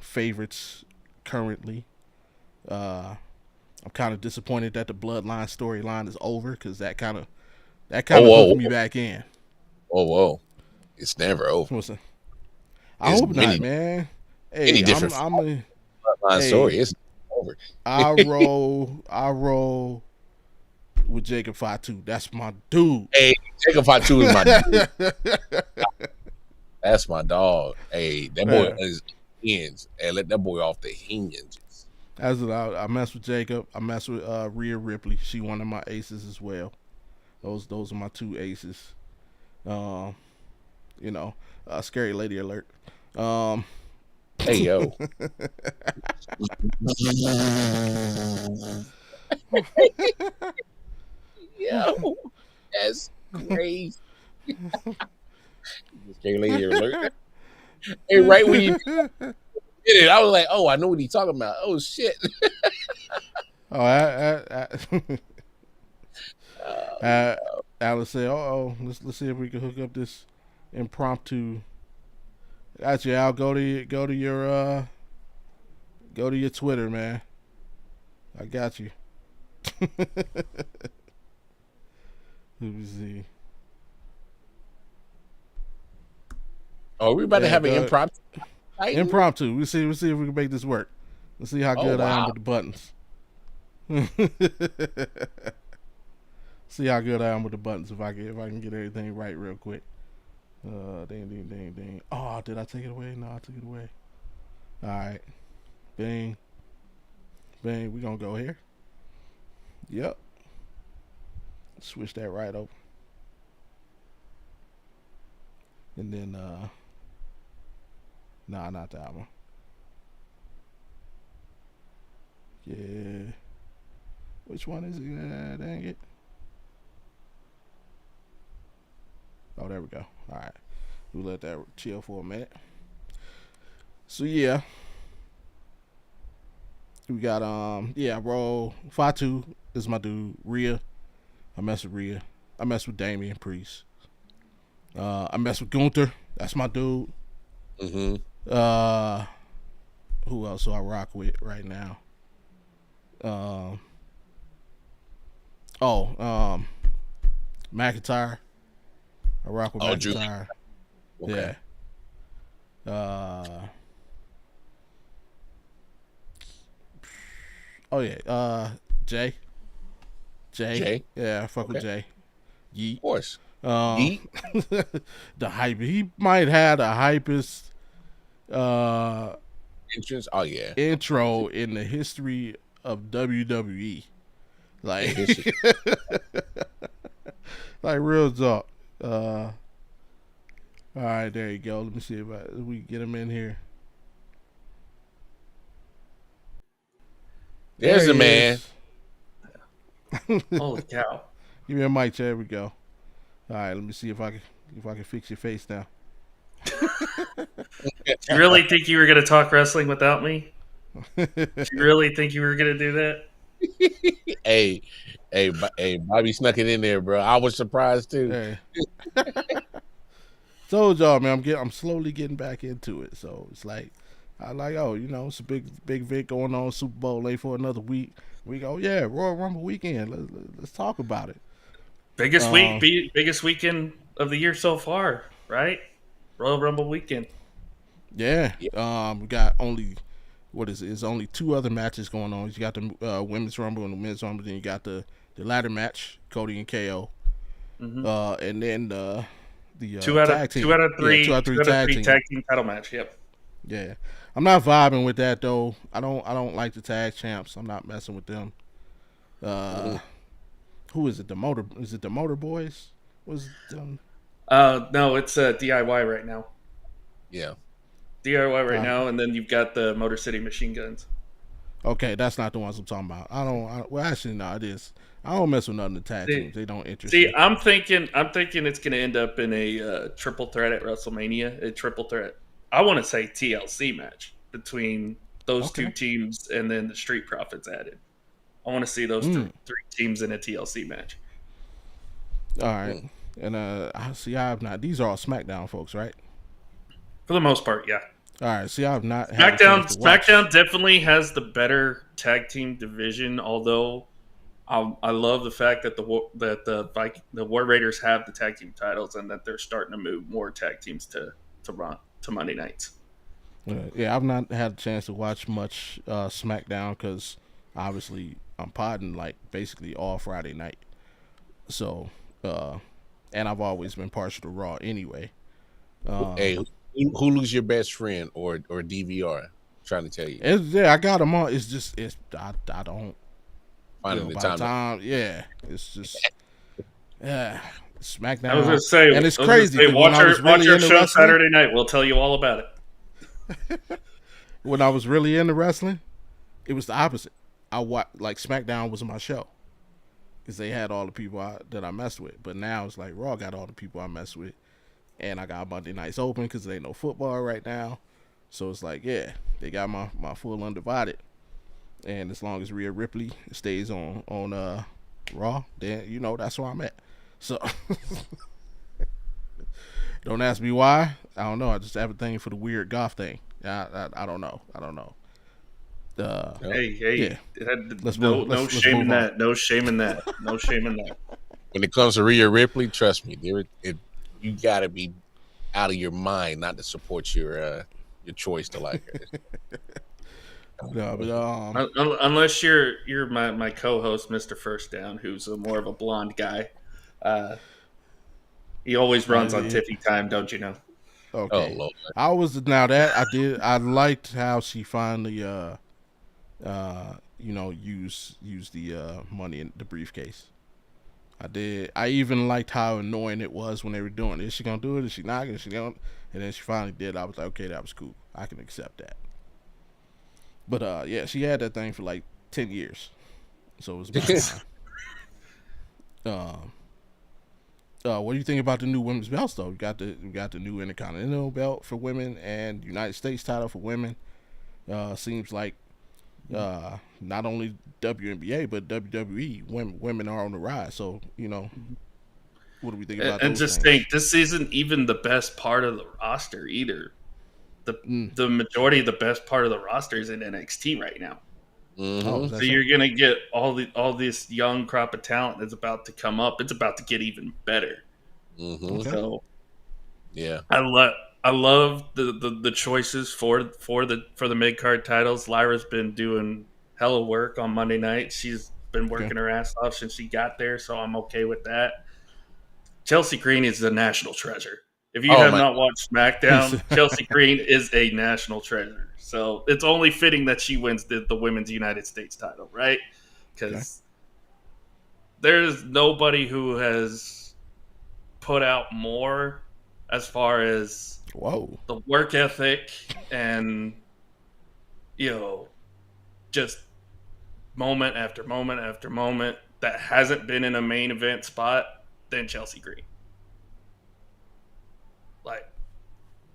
favorites currently. I'm kind of disappointed that the Bloodline storyline is over because that kind of hooked me back in. Whoa. It's never over. I hope not, man. Hey, any different I'm a Bloodline story. It's over. I roll with Jacob Fatu. That's my dude. Hey, Jacob Fatu is my dude. That's my dog. Hey, that boy is hinge. Hey, let that boy off the hinges. I mess with Jacob. I mess with Rhea Ripley. She one of my aces as well. Those are my two aces. Scary lady alert. Hey yo. Yo, that's crazy. Scary lady alert. Hey, right when you did it, I was like, "Oh, I know what he's talking about." Oh shit. Alice said, "Oh, let's see if we can hook up this impromptu." Actually, Al, go to your Twitter, man. I got you. Let me see. Oh, we about to Yeah, have an go impromptu. impromptu. We'll see if we can make this work. Let's see how good I am with the buttons. See how good I am with the buttons if I can get everything right real quick. Ding. Oh, did I take it away? No, I took it away. All right. Bing. We gonna go here. Yep. Switch that right over. And then nah, not that one. Yeah. Which one is it? Dang it. Oh, there we go. All right. We'll let that chill for a minute. So yeah. We got Roll Fatu is my dude. Rhea. I mess with Rhea. I mess with Damian Priest. I mess with Gunther. That's my dude. Mm-hmm. Who else do I rock with right now? McIntyre. I rock with McIntyre. Okay. Yeah. Jay. Yeah, I fuck with Jay. Yeet. Of course. The hype. He might have the hypest Entrance. Oh yeah. intro in the history of WWE. Like, like real talk. All right, there you go. Let me see if we get him in here. There's a man. Holy cow! Give me a mic. There we go. All right, let me see if I can fix your face now. You really think you were going to talk wrestling without me? You really think you were going to do that? Hey, Bobby snuck it in there, bro. I was surprised too. Hey. Told y'all, man, I'm slowly getting back into it. So it's like, it's a big event going on. Super Bowl late for another week. We go, Royal Rumble weekend. Let's talk about it. Biggest weekend of the year so far, right? Royal Rumble weekend. Yeah. We got only It's only two other matches going on. You got the women's rumble and the men's rumble. Then you got the ladder match, Cody and KO. Mm-hmm. And then the two out of three tag team title match. Yep. Yeah, I'm not vibing with that though. I don't like the tag champs. I'm not messing with them. Who is it? Is it the Motor Boys? Was them? No, it's DIY right now. Yeah. DIY right now, and then you've got the Motor City Machine Guns. Okay, that's not the ones I'm talking about. Well, actually, no, it is. I don't mess with none of the tag teams. They don't interest me. I'm thinking it's going to end up in a triple threat at WrestleMania. A triple threat. I want to say TLC match between those two teams, and then the Street Profits added. I want to see those three teams in a TLC match. All right, and I have not. These are all SmackDown folks, right? For the most part, yeah. All right, see, I have not. SmackDown definitely has the better tag team division. Although, I love the fact that the War Raiders have the tag team titles, and that they're starting to move more tag teams to Monday nights. Yeah, I've not had a chance to watch much SmackDown because obviously I'm podding like basically all Friday night. So, and I've always been partial to Raw anyway. Hey, Hulu's your best friend or DVR? I'm trying to tell you. I got them on. It's just I don't finding the time. Yeah, it's just SmackDown. I was gonna say, and it's crazy. Watch your show Saturday night. We'll tell you all about it. When I was really into wrestling, it was the opposite. SmackDown was my show because they had all the people that I messed with. But now it's like Raw got all the people I mess with, and I got Monday nights open because there ain't no football right now. So it's like, they got my full undivided. And as long as Rhea Ripley stays on Raw, then that's where I'm at. So don't ask me why. I don't know. I just have a thing for the weird goth thing. I don't know. Hey. No shame in that. No shame in that. When it comes to Rhea Ripley, trust me, you gotta be out of your mind not to support your choice to like her. No, but Unless you're my co-host, Mr. First Down, who's more of a blonde guy. Uh, he always runs on Tiffy time, don't you know? Oh okay. Lord. I liked how she finally use the money in the briefcase. I did. I even liked how annoying it was when they were doing it. Is she gonna do it? Is she not? Is she gonna? And then she finally did. I was like, okay, that was cool. I can accept that. But yeah, she had that thing for like 10 years, so it was about time. Um, what do you think about the new women's belts though? We got the new Intercontinental belt for women and United States title for women. Seems like not only WNBA but WWE women are on the rise. So what do we think about And those just things? think, this isn't even the best part of the roster either. The Mm. the majority of the best part of the roster is in NXT right now. Oh, is Mm-hmm. that So so? you're gonna get all this young crop of talent that's about to come up. It's about to get even better. Mm-hmm. Okay. So Yeah. I love the choices for the mid card titles. Lyra's been doing hella work on Monday night. She's been Okay. working her ass off since she got there, so I'm okay with that. Chelsea Green is a national treasure. If you Oh have my. not watched SmackDown, Chelsea Green is a national treasure. So it's only fitting that she wins the women's United States title, right? Okay. Because there's nobody who has put out more as far as Whoa. the work ethic and you know just moment after moment after moment that hasn't been in a main event spot than Chelsea Green. Like,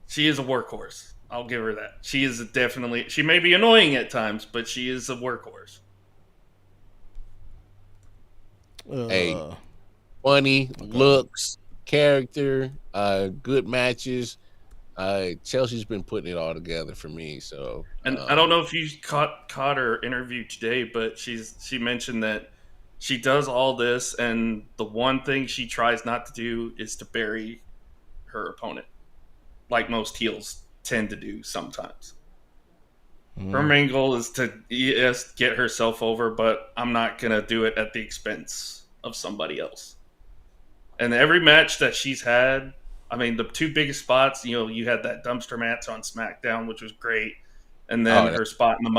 she is a workhorse. I'll give her that. She is definitely. She may be annoying at times, but she is a workhorse. Hey, Uh. funny Go ahead. looks, character, good matches. Chelsea's been putting it all together for me. So And I don't know if you caught her interview today, but she mentioned that she does all this, and the one thing she tries not to do is to bury her opponent, like most heels tend to do sometimes. Her Mm. main goal is to, yes, get herself over, but I'm not gonna do it at the expense of somebody else. And every match that she's had, I mean, the two biggest spots, you had that dumpster match on SmackDown, which was great, and then oh, that- her spot in the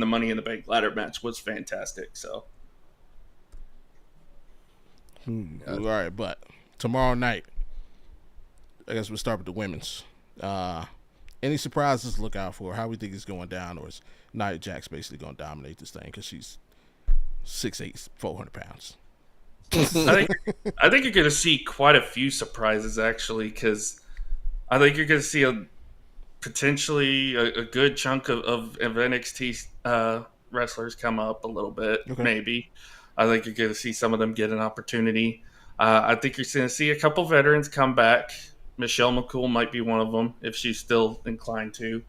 Money in the Bank ladder match was fantastic. So All right, but tomorrow night, I guess we'll start with the women's. Any surprises to look out for? How we think it's going down, or is Nia Jax basically going to dominate this thing because she's 6'8", 400 pounds? I think I think you're going to see quite a few surprises actually, because I think you're going to see potentially a good chunk of NXT wrestlers come up a little bit. Okay. Maybe I think you're going to see some of them get an opportunity. I think you're going to see a couple veterans come back. Michelle McCool might be one of them if she's still inclined to.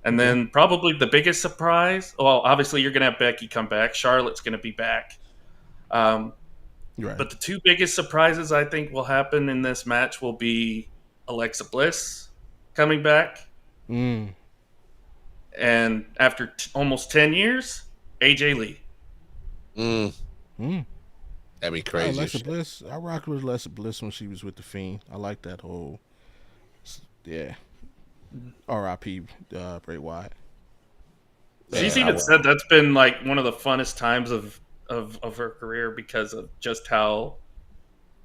And Okay. then probably the biggest surprise. Well, obviously you're going to have Becky come back. Charlotte's going to be back. Um, You're right. but the two biggest surprises I think will happen in this match will be Alexa Bliss coming back, Mm. and after almost 10 years, AJ Lee. mm, Mm. that'd be crazy. Alexa Bliss. I rocked with Alexa Bliss when she was with the Fiend. I like that whole. Yeah. R.I.P. Bray Wyatt. She's Yeah, even said that's been like one of the funnest times of her career because of just how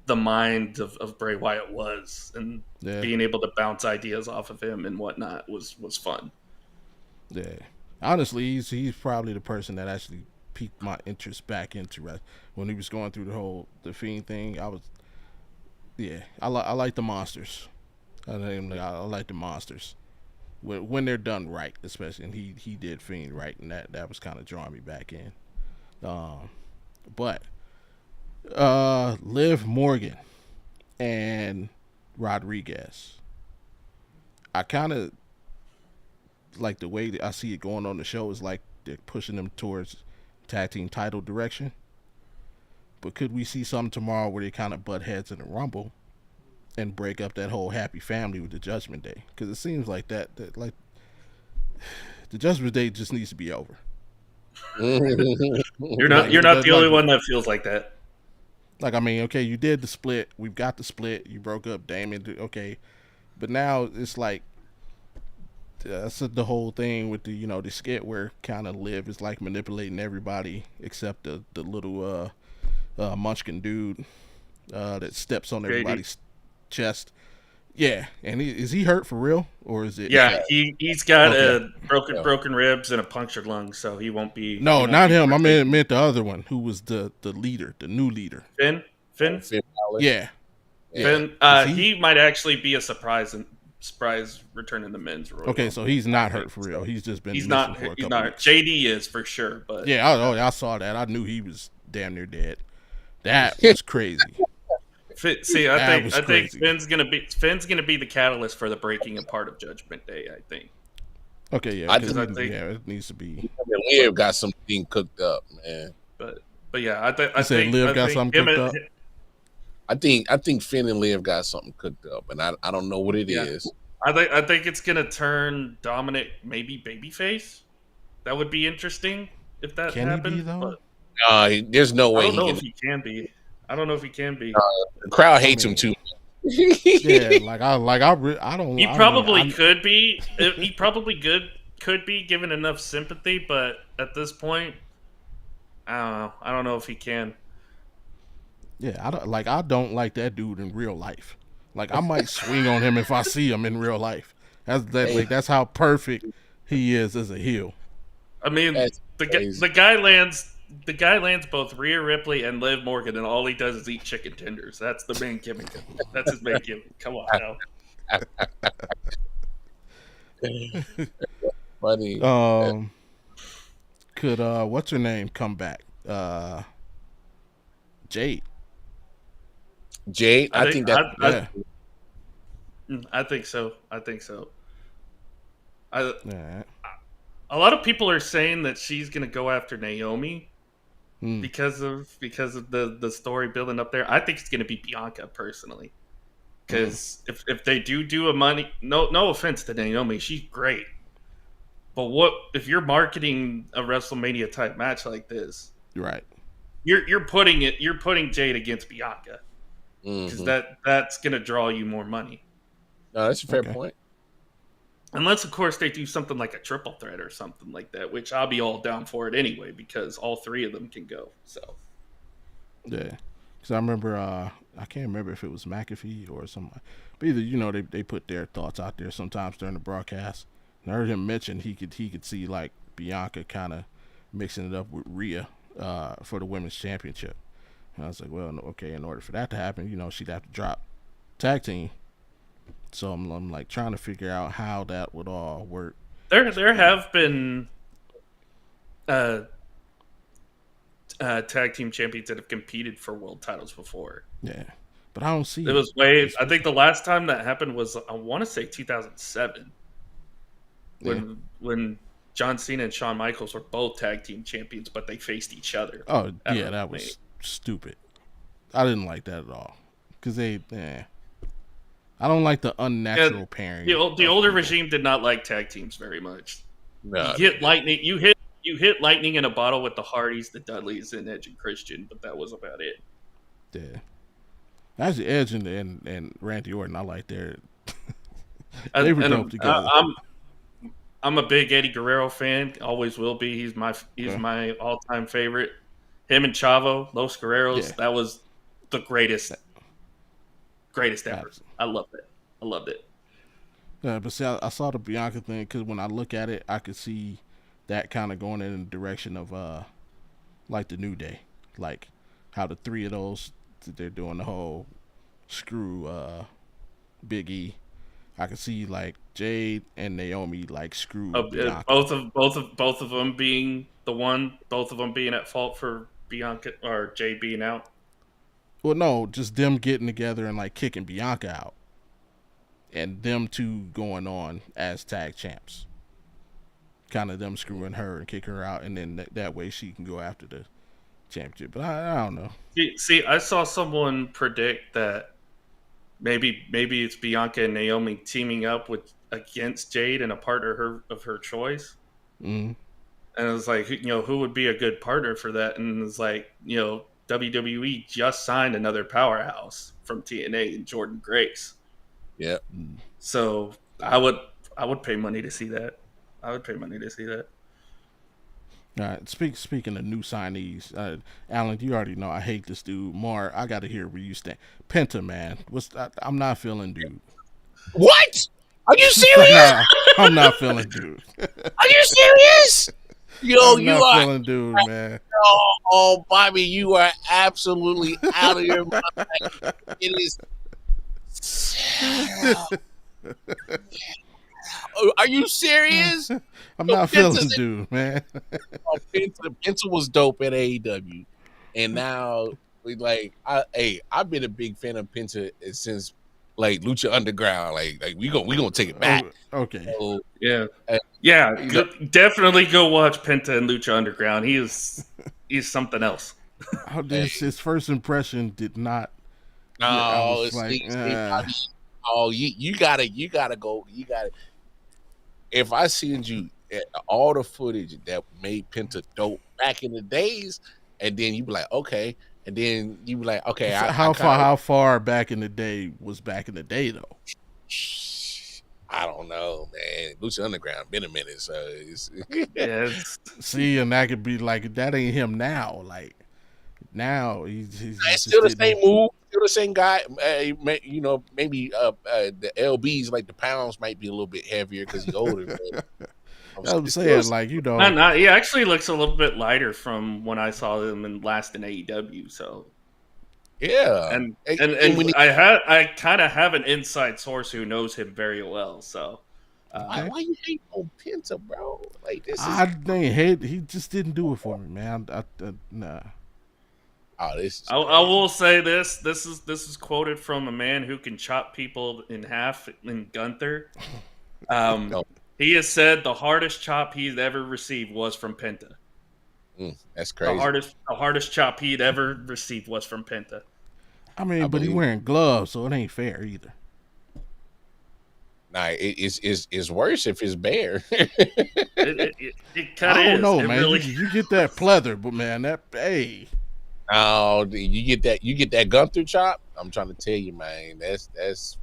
the mind of Bray Wyatt was, and Yeah. being able to bounce ideas off of him and whatnot was fun. Yeah. Honestly, he's probably the person that actually piqued my interest back into wrestling. When he was going through the Fiend thing. I like the monsters. I like the monsters when they're done right, especially. And he did Fiend right, and that was kind of drawing me back in. Um, but Liv Morgan and Rodriguez. I kind of like the way that I see it going on the show is like they're pushing them towards tag team title direction. But could we see something tomorrow where they kind of butt heads in the Rumble and break up that whole happy family with the Judgment Day, because it seems like that like the Judgment Day just needs to be over. You're Like, not the only one that feels like that. Like, I mean, okay, you did the split. We've got the split. You broke up Damon. Okay, but now it's like that's the whole thing with the skit where kind of Liv is like manipulating everybody except the little munchkin dude that steps on JD. everybody's chest. Yeah, and is he hurt for real, or is it? Yeah, he's got Okay. broken ribs and a punctured lung, so he won't be. No, he won't not be him. I partaking. meant the other one who was the leader, the new leader. Finn. Finn Balor. Yeah, Finn. Is he- He might actually be a surprise return in the men's Royal Okay, Rumble. so he's not hurt for real. He's just been He's missing not. for a He's couple not. weeks. JD is for sure, but Yeah, I saw that. I knew he was damn near dead. That was crazy. See, That I was think crazy. Finn's gonna be the catalyst for the breaking apart of Judgment Day. I think. Okay, yeah, I because just- it needs to be. Liv got something cooked up, man. But yeah, I You said think Liv I got think something him cooked and- up. I think Finn and Liv got something cooked up, and I don't know what it is. Yeah. I think it's gonna turn Dominic maybe babyface. That would be interesting if that Can happened. he be though? But There's no I way don't know he if can. he can be. I don't know if he can be. The crowd hates him mean, too. Yeah, I don't. He I probably mean, could be. He probably could be given enough sympathy, but at this point, I don't know. I don't know if he can. Yeah, I don't like that dude in real life. Like, I might swing on him if I see him in real life. That's how perfect he is as a heel. I mean, That's crazy. the guy lands both Rhea Ripley and Liv Morgan, and all he does is eat chicken tenders. That's the main gimmick. That's his main gimmick. Come on now. Funny. Could what's her name come back? Jade. Jade, I think that. Yeah. I think so. I think so. Yeah. A lot of people are saying that she's going to go after Naomi Hmm. because of the story building up there. I think it's going to be Bianca personally, because if they do a money, no offense to Naomi, she's great, but what if you're marketing a WrestleMania type match like this? Right. You're putting Jade against Bianca because Mhm. that's going to draw you more money. No, that's a fair Okay. point. Unless, of course, they do something like a triple threat or something like that, which I'll be all down for it anyway, because all three of them can go. So, Yeah. Because I remember, I can't remember if it was McAfee or something. But either, they put their thoughts out there sometimes during the broadcast. And I heard him mention he could see like Bianca kind of mixing it up with Rhea for the women's championship. And I was like, well, okay, in order for that to happen, she'd have to drop tag team. So I'm like trying to figure out how that would all work. there have been tag team champions that have competed for world titles before. Yeah. But I don't see It was I think the last time that happened was, I want to say 2007, when John Cena and Shawn Michaels were both tag team champions, but they faced each other. Oh, yeah, that was stupid. I didn't like that at all. Because I don't like the unnatural pairing. The of older people. regime did not like tag teams very much. No, You hit lightning. You hit lightning in a bottle with the Hardys, the Dudleys, and Edge and Christian, but that was about it. Yeah. Actually, Edge and Randy Orton, I like their. They were dope together. I'm a big Eddie Guerrero fan. Always will be. He's my all time favorite. Him and Chavo, Los Guerreros. Yeah. That was the greatest ever. Absolutely. I loved it. Yeah, but see, I saw the Bianca thing because when I look at it, I could see that kind of going in the direction of like the New Day, like how the three of those they're doing the whole screw Big E. I could see like Jade and Naomi like screw Bianca. Both of them being both of them being at fault for Bianca or Jade being out. Well, no, just them getting together and like kicking Bianca out, and them two going on as tag champs. Kind of them screwing her and kick her out, and then that way she can go after the championship. But I don't know. See, I saw someone predict that maybe it's Bianca and Naomi teaming up against Jade and a partner of her choice. Mm. And it was like, who would be a good partner for that? And it's like, WWE just signed another powerhouse from TNA and Jordan Grace. Yeah. So I would pay money to see that. I would pay money to see that. All right. Speaking of new signees, Alan, you already know I hate this dude. Mar, I got to hear where you stand. Penta, man, I'm not feeling dude. What? Are you serious? I'm not feeling dude. Are you serious? Yo, I'm you not are feeling dude, man. Oh, Bobby, you are absolutely out of your mind. It is. Are you serious? I'm not feeling dude, man. Penta was dope at AEW, and now I've been a big fan of Penta since like Lucha Underground. Like we gonna take it back. Okay. So, definitely go watch Penta and Lucha Underground. He's something else. His first impression did not. No, I was you gotta go. You gotta. If I send you all the footage that made Penta dope back in the days, and then you be like, okay, and then you be like, okay, how far back in the day was back in the day though? I don't know, man. Lucha Underground been a minute, so see, and that could be like that ain't him now. Like now he's still the same move, still the same guy. Maybe the LBs, like the pounds, might be a little bit heavier because he's older. I'm saying, like, he actually looks a little bit lighter from when I saw him in AEW. So yeah, and I kind of have an inside source who knows him very well. So why you hate on Penta, bro? Like this is I didn't hate. He just didn't do it for me, man. Nah. Oh, I will say this. This is quoted from a man who can chop people in half in Gunther. He has said the hardest chop he's ever received was from Penta. That's crazy. The hardest chop he'd ever received was from Penta. I mean, but he's wearing gloves, so it ain't fair either. Nah, it's worse if it's bare. It kind of is. I don't know, man. Really... You get that pleather, but man, Oh, you get that Gunther chop. I'm trying to tell you, man. That's.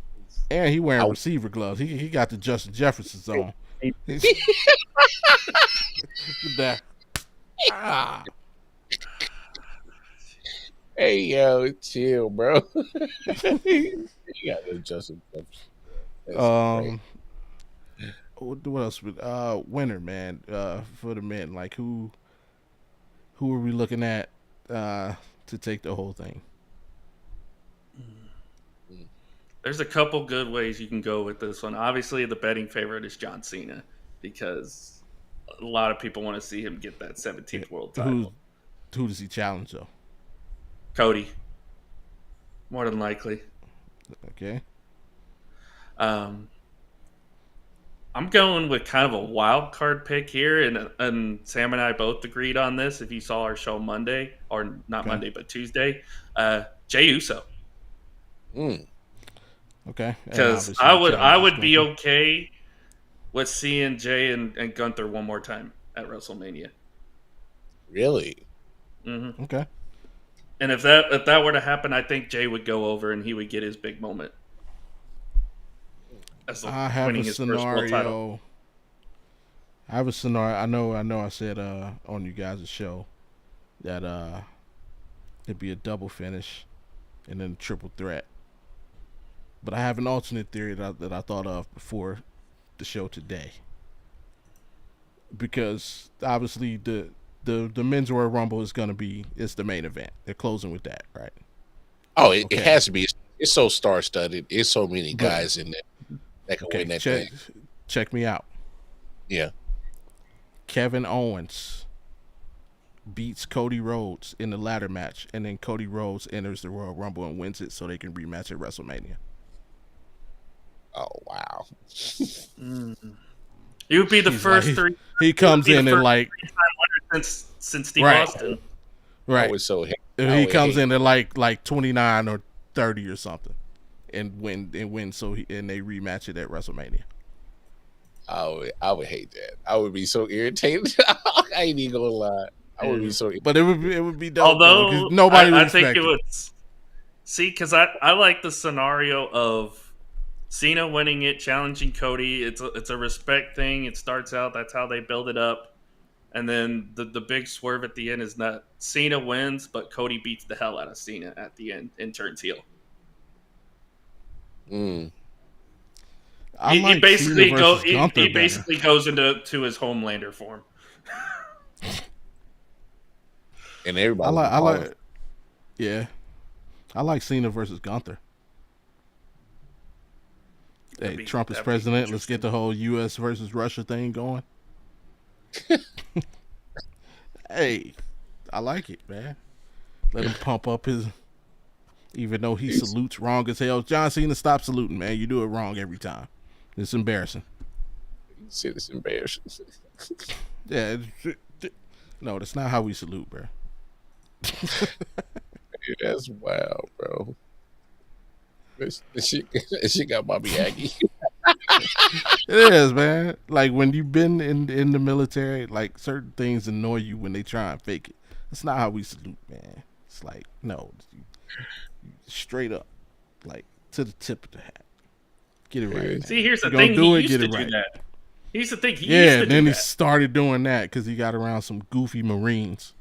And he wearing receiver gloves. He got the Justin Jefferson's on. That. Hey yo, chill, bro. You got the Justin Jefferson. What else? Winner, man. For the men, like who are we looking at to take the whole thing? There's a couple good ways you can go with this one. Obviously, the betting favorite is John Cena because a lot of people want to see him get that 17th world title. Who does he challenge though? Cody. More than likely. Okay. I'm going with kind of a wild card pick here, and Sam and I both agreed on this. If you saw our show Monday, or not Monday, but Tuesday, Jey Uso. Okay. Because I would be okay with seeing Jay and Gunther one more time at WrestleMania. Really? Mm-hmm. Okay. And if that were to happen, I think Jay would go over and he would get his big moment. I have a scenario. I know. I said on you guys' show that it'd be a double finish and then a triple threat. But I have an alternate theory that I thought of before the show today. Because obviously the men's Royal Rumble is the main event. They're closing with that, right? Oh, it has to be. It's so star-studded. It's so many guys in there that can win that thing. Check me out. Yeah. Kevin Owens beats Cody Rhodes in the ladder match, and then Cody Rhodes enters the Royal Rumble and wins it so they can rematch at WrestleMania. Oh, wow. He would be the first three. He comes in and like since Steve Austin. Right. I was so he comes in at like 29 or 30 or something. and win. So and they rematch it at WrestleMania. I would hate that. I would be so irritated. I ain't even gonna lie. I would be so. But it would be dope because Although nobody would I think expect it would. See, because I like the scenario of Cena winning it, challenging Cody. It's a respect thing. It starts out, that's how they build it up, and then the big swerve at the end is that Cena wins, but Cody beats the hell out of Cena at the end and turns heel. Mm. He basically goes into his Homelander form. And everybody, I like, yeah, I like Cena versus Gunther. Hey, Trump is president. Let's get the whole U.S. versus Russia thing going. Hey, I like it, man. Let him pump up his. Even though he salutes wrong as hell, John Cena, stop saluting, man. You do it wrong every time. It's embarrassing. You said it's embarrassing. Yeah, no, that's not how we salute, bro. Yeah, that's wild, bro. This shit got Bobby Aggie. It is, man. Like when you've been in the military, like certain things annoy you when they try and fake it. That's not how we salute, man. It's like no, straight up, like to the tip of the hat. Get it right. Man. See, here's the thing. He used to do that. Here's the thing. He used to then do he started doing that because he got around some goofy Marines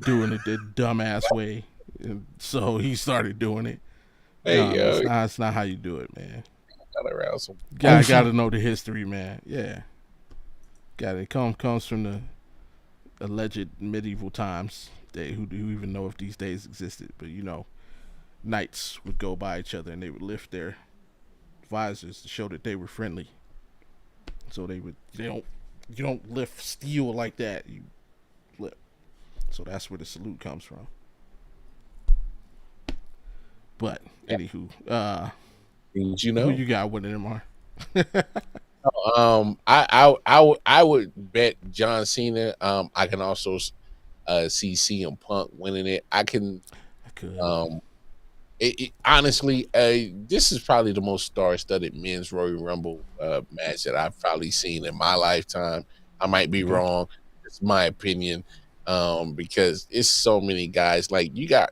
doing it the dumbass way, and so he started doing it. Hey, it's not how you do it, man. Got around some. Got to know the history, man. Yeah, got it. Comes from the alleged medieval times. Who even know if these days existed? But knights would go by each other and they would lift their visors to show that they were friendly. So you don't lift steel like that. You flip. So that's where the salute comes from. But anywho, who you got winning tomorrow? I would bet John Cena. I can also see CM Punk winning it. I could. Honestly, this is probably the most star-studded men's Royal Rumble match that I've probably seen in my lifetime. I might be wrong. It's my opinion, because it's so many guys. Like you got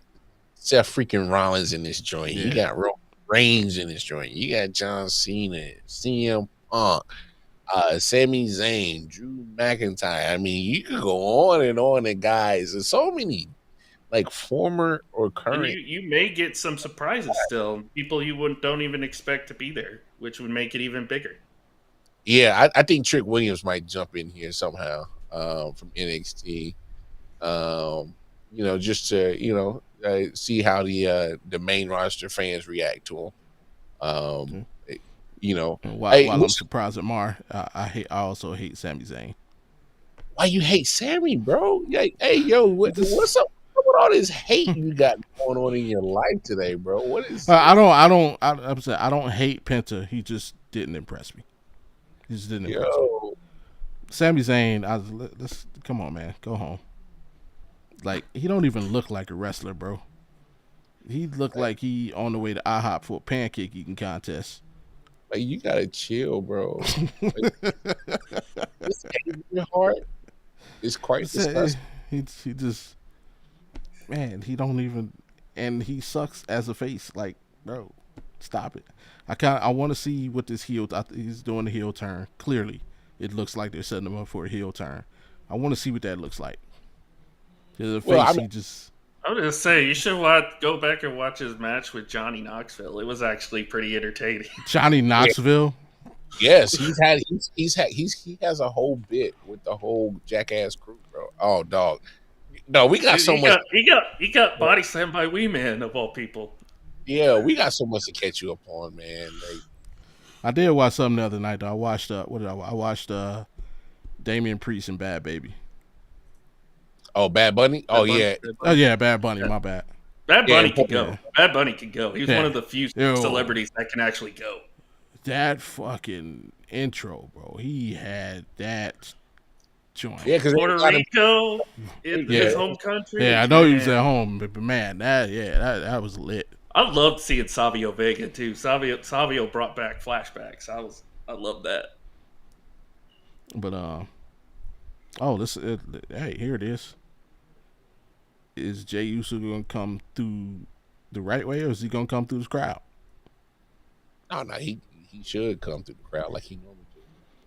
Seth freaking Rollins in this joint. You got Roman Reigns in this joint. You got John Cena, CM Punk, Sami Zayn, Drew McIntyre. I mean, you could go on and guys. There's so many like former or current. You may get some surprises still. People you don't even expect to be there, which would make it even bigger. Yeah, I think Trick Williams might jump in here somehow from NXT. Just to see how the main roster fans react to him. While I'm surprised at Mar, I also hate Sami Zayn. Why you hate Sami, bro? Hey, yo, what's up with all this hate you got going on in your life today, bro? What is? I don't hate Penta. He just didn't impress me. He just didn't impress me. Sami Zayn, let's come on, man, go home. Like he don't even look like a wrestler, bro. He looked like he on the way to IHOP for a pancake eating contest. Like you gotta chill, bro. This hate in your heart is quite disgusting. He just, man, he don't even, and he sucks as a face. Like, bro, stop it. I want to see what this heel. He's doing the heel turn. Clearly, it looks like they're setting him up for a heel turn. I want to see what that looks like. The face, he just. I was gonna say you should go back and watch his match with Johnny Knoxville. It was actually pretty entertaining. Johnny Knoxville. Yes, he has a whole bit with the whole Jackass crew, bro. Oh, dog. No, we got so much. He got body slammed by Wee Man of all people. Yeah, we got so much to catch you up on, man. Like, I did watch something the other night though. I watched I watched Damian Priest and Bad Baby. Oh, Bad Bunny? Bad Bunny. My bad. Bad Bunny can go. Yeah. Bad Bunny can go. He's one of the few celebrities that can actually go. That fucking intro, bro. He had that joint. Yeah, because Puerto Rico, his home country. Yeah, I know he was at home, but man, that was lit. I loved seeing Savio Vega too. Savio brought back flashbacks. I love that. But hey, here it is. Is Jey Uso gonna come through the right way, or is he gonna come through the crowd? No, he should come through the crowd like he normally do.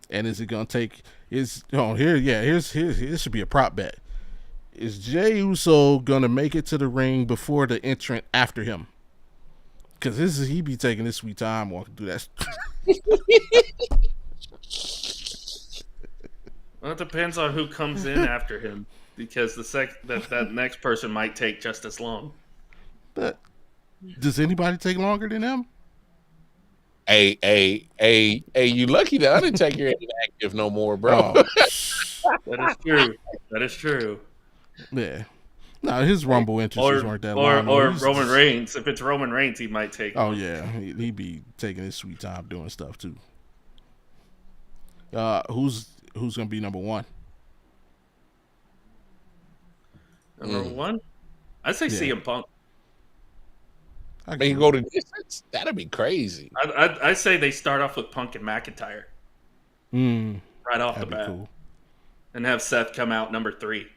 And is it gonna take? Here's this should be a prop bet. Is Jey Uso gonna make it to the ring before the entrant after him? Because he be taking his sweet time walking through that. Well, it depends on who comes in after him, because that next person might take just as long. But does anybody take longer than him? Hey, you lucky the Undertaker ain't active no more, bro. Oh, that is true. That is true. Yeah. No, his Rumble entrances weren't that long. Or Roman Reigns. If it's Roman Reigns, he might take. Oh yeah, he'd be taking his sweet time doing stuff too. Who's gonna be number one? Number one, I say CM Punk. I mean, go to distance. That'd be crazy. I say they start off with Punk and McIntyre right off the bat, cool. And have Seth come out number 3.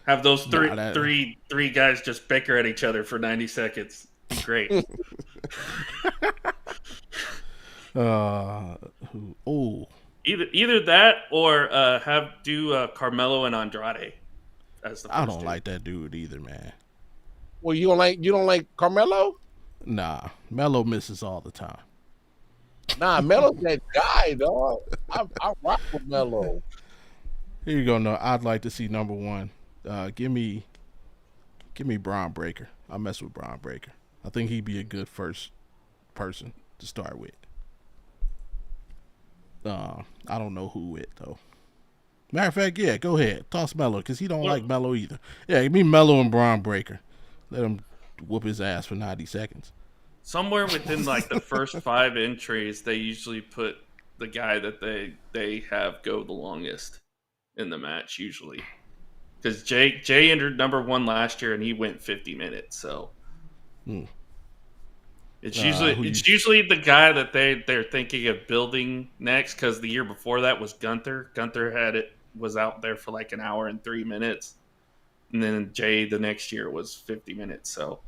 Have those three guys just bicker at each other for 90 seconds. Great. Either that or do Carmelo and Andrade as the first I don't like that dude either, man. Well, you don't like Carmelo? Nah, Melo misses all the time. Nah, Melo's that guy, dog. I rock with Melo. Here you go. No, I'd like to see number one. Give me Braun Breaker. I mess with Braun Breaker. I think he'd be a good first person to start with. I don't know who it though. Matter of fact, yeah, go ahead. Toss Melo because he don't like Melo either. Yeah, give me Melo and Braun Breaker. Let him whoop his ass for 90 seconds. Somewhere within like the first 5 entries, they usually put the guy that they have go the longest in the match usually. Because Jay entered number 1 last year and he went 50 minutes. So it's usually the guy that they're thinking of building next. Because the year before that was Gunther. Gunther was out there for like an hour and 3 minutes, and then Jay the next year was 50 minutes. So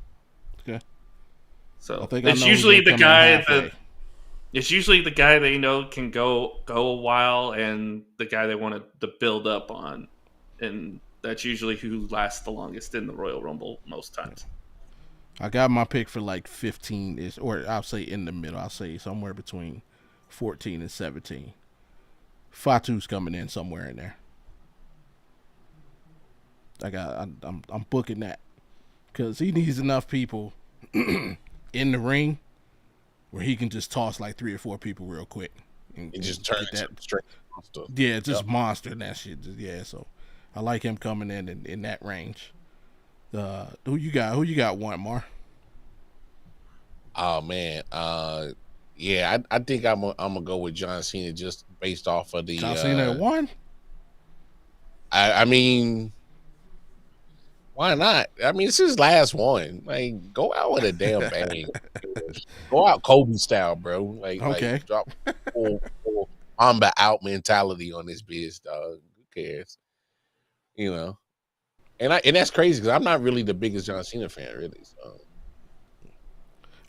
it's usually the guy they know can go a while, and the guy they want to build up on, and that's usually who lasts the longest in the Royal Rumble most times. I got my pick for like 15-ish, or I'll say in the middle. I'll say somewhere between 14 and 17. Fatu's coming in somewhere in there. I'm booking that because he needs enough people in the ring where he can just toss like 3 or 4 people real quick and just turn that straight monster. Yeah, just monster that shit. Yeah, so I like him coming in that range. Who you got one, Mar? Oh man, yeah, I think I'm gonna go with John Cena just based off of the John Cena at 1. I mean, why not? I mean, it's his last one. Like, go out with a damn bang. Go out Kobe style, bro. Like drop full Mamba out mentality on this biz, dog. Who cares? You know. And that's crazy because I'm not really the biggest John Cena fan, really. So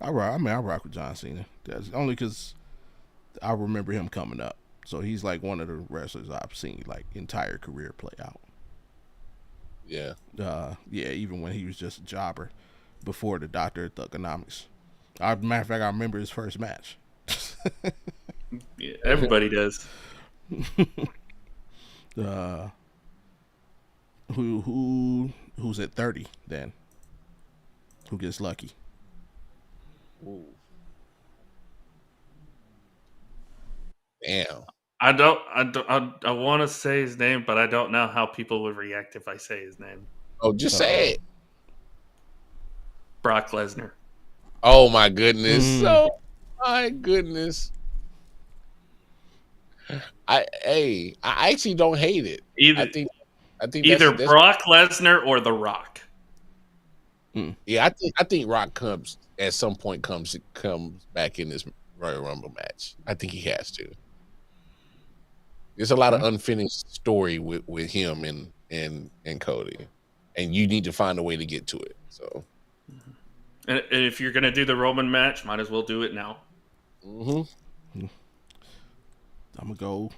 I rock with John Cena. That's only because I remember him coming up. So he's like one of the wrestlers I've seen like entire career play out. Yeah. Even when he was just a jobber before the Doctor of Thugonomics. Matter of fact, I remember his first match. Yeah, everybody does. Who's at 30 then? Who gets lucky? Ooh. Damn. I want to say his name, but I don't know how people would react if I say his name. Oh, just say it. Brock Lesnar. Oh my goodness. Oh my goodness. I actually don't hate it. I think either Brock Lesnar or The Rock. Yeah, I think Rock comes at some point comes back in this Royal Rumble match. I think he has to. There's a lot of unfinished story with him and Cody, and you need to find a way to get to it. So, And if you're gonna do the Roman match, might as well do it now. I'm gonna go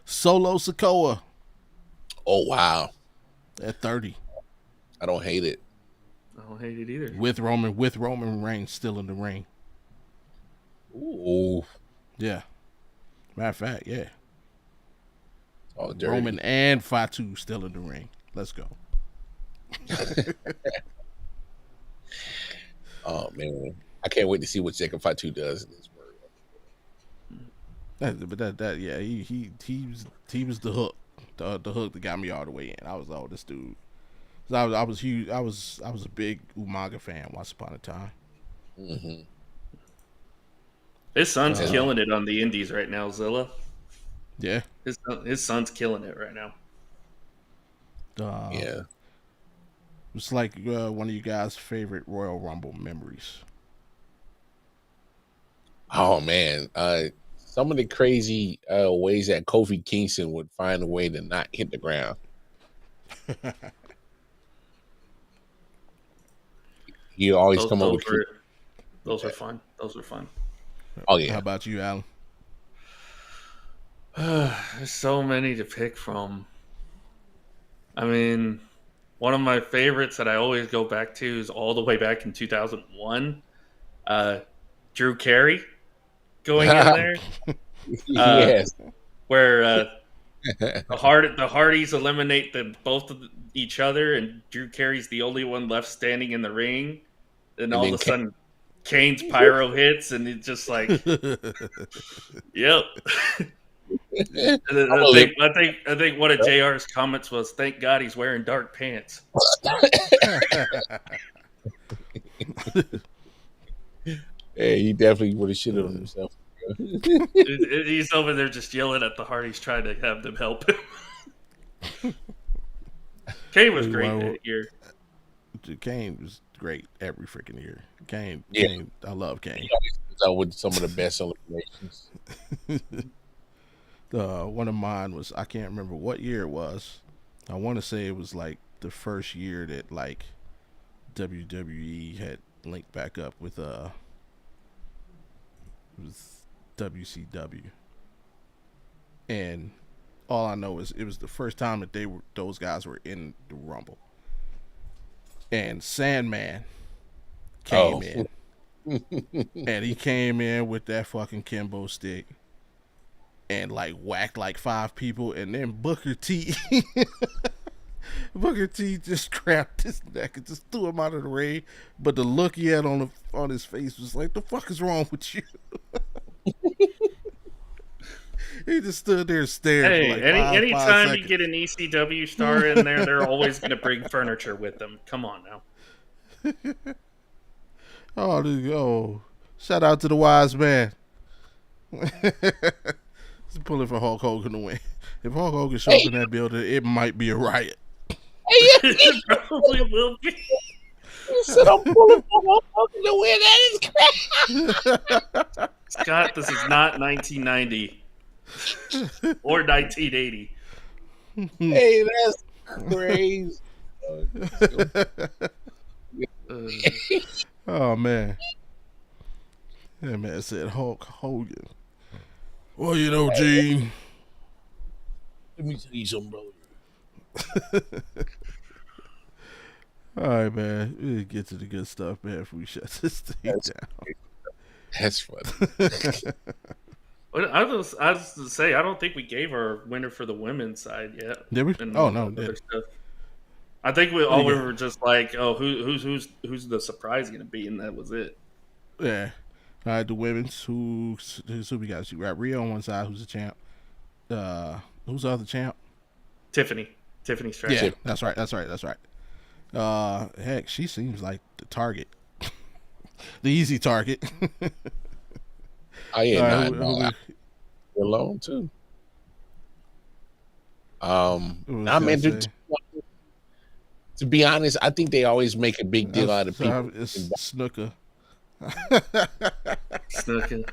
Solo Sikoa. Oh wow, at 30. I don't hate it. I don't hate it either. With Roman Reigns still in the ring. Ooh, yeah. Matter of fact, yeah. Oh, dirty. Roman and Fatu still in the ring. Let's go. Oh man, I can't wait to see what Jacob Fatu does in this world. But yeah, he was the hook, the hook that got me all the way in. I was this dude. I was huge. I was a big Umaga fan once upon a time. Mm-hmm. His son's killing it on the indies right now, Zilla. Yeah, his son's killing it right now. Yeah, it's like one of you guys' favorite Royal Rumble memories. Oh man, some of the crazy ways that Kofi Kingston would find a way to not hit the ground. He always come up with those are fun. Those are fun. Oh yeah. How about you, Alan? There's so many to pick from. I mean, one of my favorites that I always go back to is all the way back in 2001. Drew Carey going in there. Yes. Where the Hardys eliminate both of each other, and Drew Carey's the only one left standing in the ring. And all of a sudden, Kane's pyro hits, and it's just like, yep. I think one of JR's comments was, "Thank God he's wearing dark pants." Hey, he definitely would have shitted on himself. He's over there just yelling at the Hardys, trying to have them help him. Kane was great that year. Kane was great every freaking year. Kane, I love Kane. He always comes out with some of the best celebrations. One of mine was, I can't remember what year it was. I want to say it was like the first year that like WWE had linked back up with WCW, and all I know is it was the first time that those guys were in the Rumble, and Sandman came in, and he came in with that fucking Kimbo stick and like whacked like 5 people, and then Booker T just grabbed his neck and just threw him out of the ring. But the look he had on his face was like, the fuck is wrong with you? He just stood there staring. Hey, for like anytime five you get an ECW star in there, they're always going to bring furniture with them. Come on now. Oh, shout out to the wise man. He's pulling for Hulk Hogan to win. If Hulk Hogan shows up in that building, it might be a riot. It probably will be. You said I'm pulling for Hulk Hogan to win. That is crap. Scott, this is not 1990 or 1980. Hey, that's crazy. Oh man. That man said Hulk Hogan. Well, you know, Gene. Let me tell you something, brother. All right, man. We'll get to the good stuff, man, if we shut this thing down. That's funny. I was to say, I don't think we gave our winner for the women's side yet. Did we? Oh no, did. I think we were just like, oh, who's the surprise going to be, and that was it. Yeah. All right, the women's. Who we got? We got Rhea on one side, who's the champ. Who's the other champ? Tiffany Stratton. Yeah, that's right. Heck, she seems like the target, the easy target. Oh yeah, alone too. I meant to. To be honest, I think they always make a big deal out of people. It's snooker. Snuka.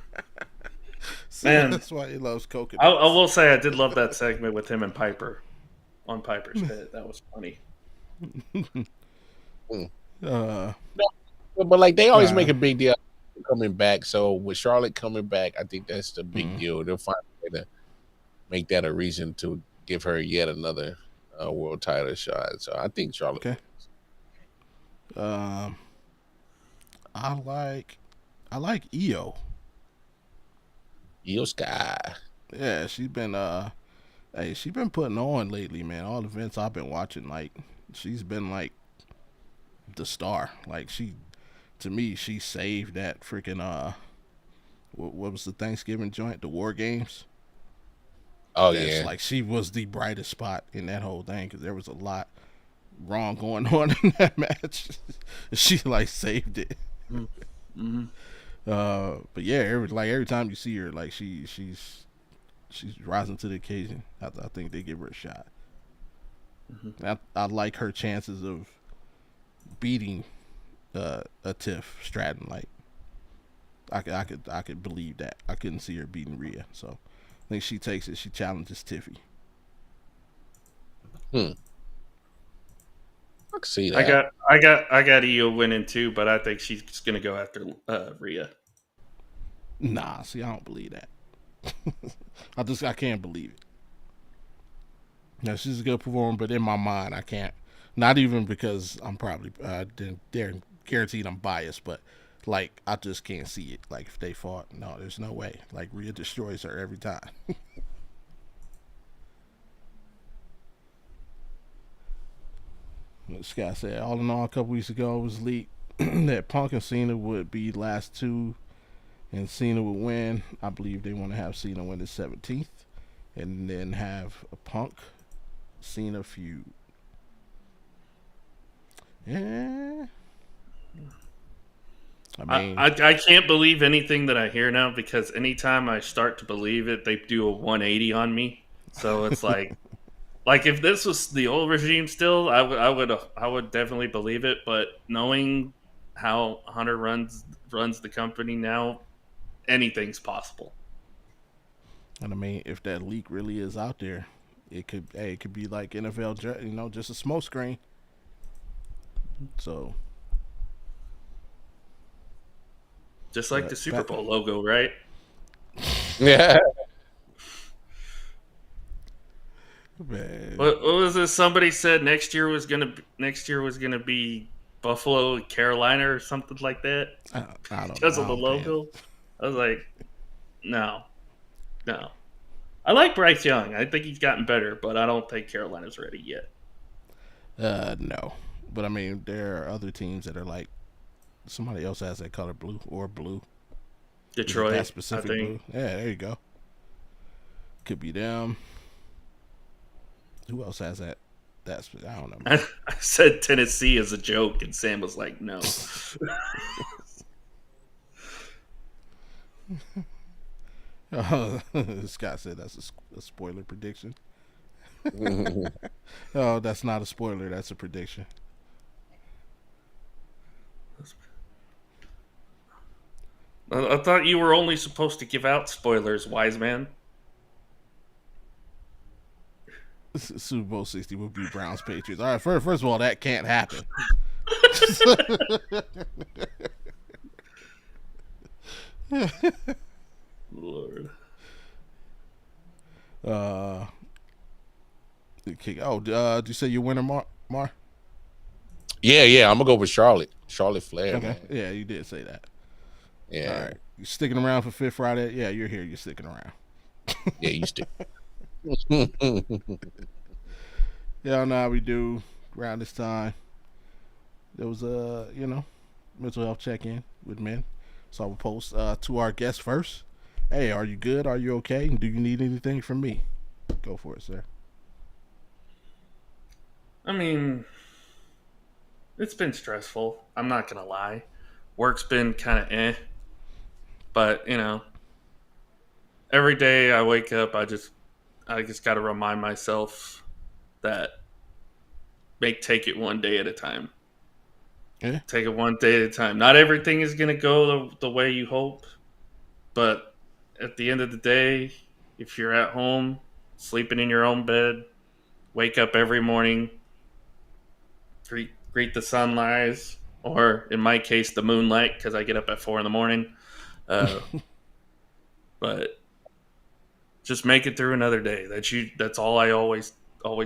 See, Man, that's why he loves I coconuts. will say I did love that segment with him and Piper on Piper's Pit. That was funny. Mm. Uh, But like they always uh, make a big deal coming back. So with Charlotte coming back, I think that's the big mm, deal. They'll find a way to make that a reason to give her yet another world title shot. So I think Charlotte okay. wins. Um, I like Io. Io Sky. Yeah, she's been putting on lately, man. All the events I've been watching, like she's been like the star. Like to me, she saved that freaking what was the Thanksgiving joint, the War Games. Oh That's yeah. like she was the brightest spot in that whole thing because there was a lot wrong going on in that match. She like saved it. Mm-hmm. But yeah, every time you see her, like she's rising to the occasion. I think they give her a shot. Mm-hmm. I like her chances of beating a Tiff Stratton. Like I could believe that. I couldn't see her beating Rhea, so I think she takes it. She challenges Tiffy. Hmm. I can see that. I got Io winning too, but I think she's gonna go after Rhea. Nah, see, I don't believe that. I can't believe it. No, she's a good performer, but in my mind, I can't. Not even because I'm probably they're guaranteed I'm biased, but like I just can't see it. Like if they fought, no, there's no way. Like Rhea destroys her every time. This guy said, all in all, a couple weeks ago, it was leaked that Punk and Cena would be last two, and Cena would win. I believe they want to have Cena win the 17th, and then have a Punk Cena feud. Yeah. I mean, I can't believe anything that I hear now because anytime I start to believe it, they do a 180 on me. So it's like if this was the old regime still, I would definitely believe it. But knowing how Hunter runs the company now, anything's possible. and I mean, if that leak really is out there, it could be like NFL, just a smoke screen. So, Just like but the Super Bowl logo, right? Yeah. man, What was this? Somebody said next year was gonna be Buffalo, Carolina, or something like that I don't know. because I of the don't pay it. logo. I was like, no, no. I like Bryce Young. I think he's gotten better, but I don't think Carolina's ready yet. No, but I mean, there are other teams that are like somebody else has that color blue or blue. Is it that Detroit, I specific think. blue? Yeah, there you go. Could be them. Who else has that? I don't know, I, man. I said Tennessee as a joke, and Sam was like, no. Scott said that's a spoiler prediction. Oh, that's not a spoiler. That's a prediction. I thought you were only supposed to give out spoilers, wise man. Super Bowl 60 will be Browns Patriots. All right, first of all, that can't happen. Lord. uh, did you say your winner, Mar? Yeah. I'm gonna go with Charlotte. Charlotte Flair, Okay, man. yeah, you did say that. All Yeah. right, you sticking around for Fit Friday? Yeah, you're here. You're sticking around. Yeah, you still. Yeah, now we do around this time. There was a mental health check in with men. So I will post to our guest first. Hey, are you good? Are you okay? Do you need anything from me? Go for it, sir. I mean, it's been stressful. I'm not gonna lie. Work's been kind of but every day I wake up, I just got to remind myself that take it one day at a time. Yeah. Take it one day at a time. Not everything is going to go the way you hope, but at the end of the day, if you're at home, sleeping in your own bed, wake up every morning, greet the sunrise, or in my case, the moonlight, because I get up at 4 a.m. But just make it through another day. That's all I always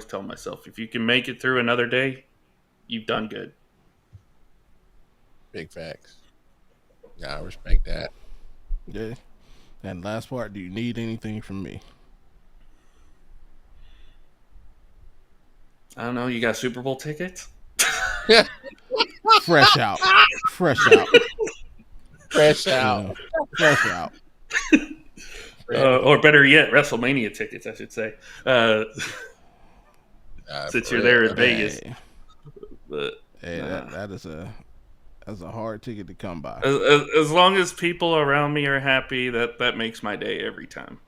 tell myself. If you can make it through another day, you've done good. Big facts. Yeah, I respect that. Yeah. And last part, do you need anything from me? I don't know. You got Super Bowl tickets? Fresh out. Fresh out. Fresh You out. know, fresh out. Or better yet, WrestleMania tickets, I should say. Since you're there in Vegas. Hey, But, that's a hard ticket to come by. As long as people around me are happy, that makes my day every time.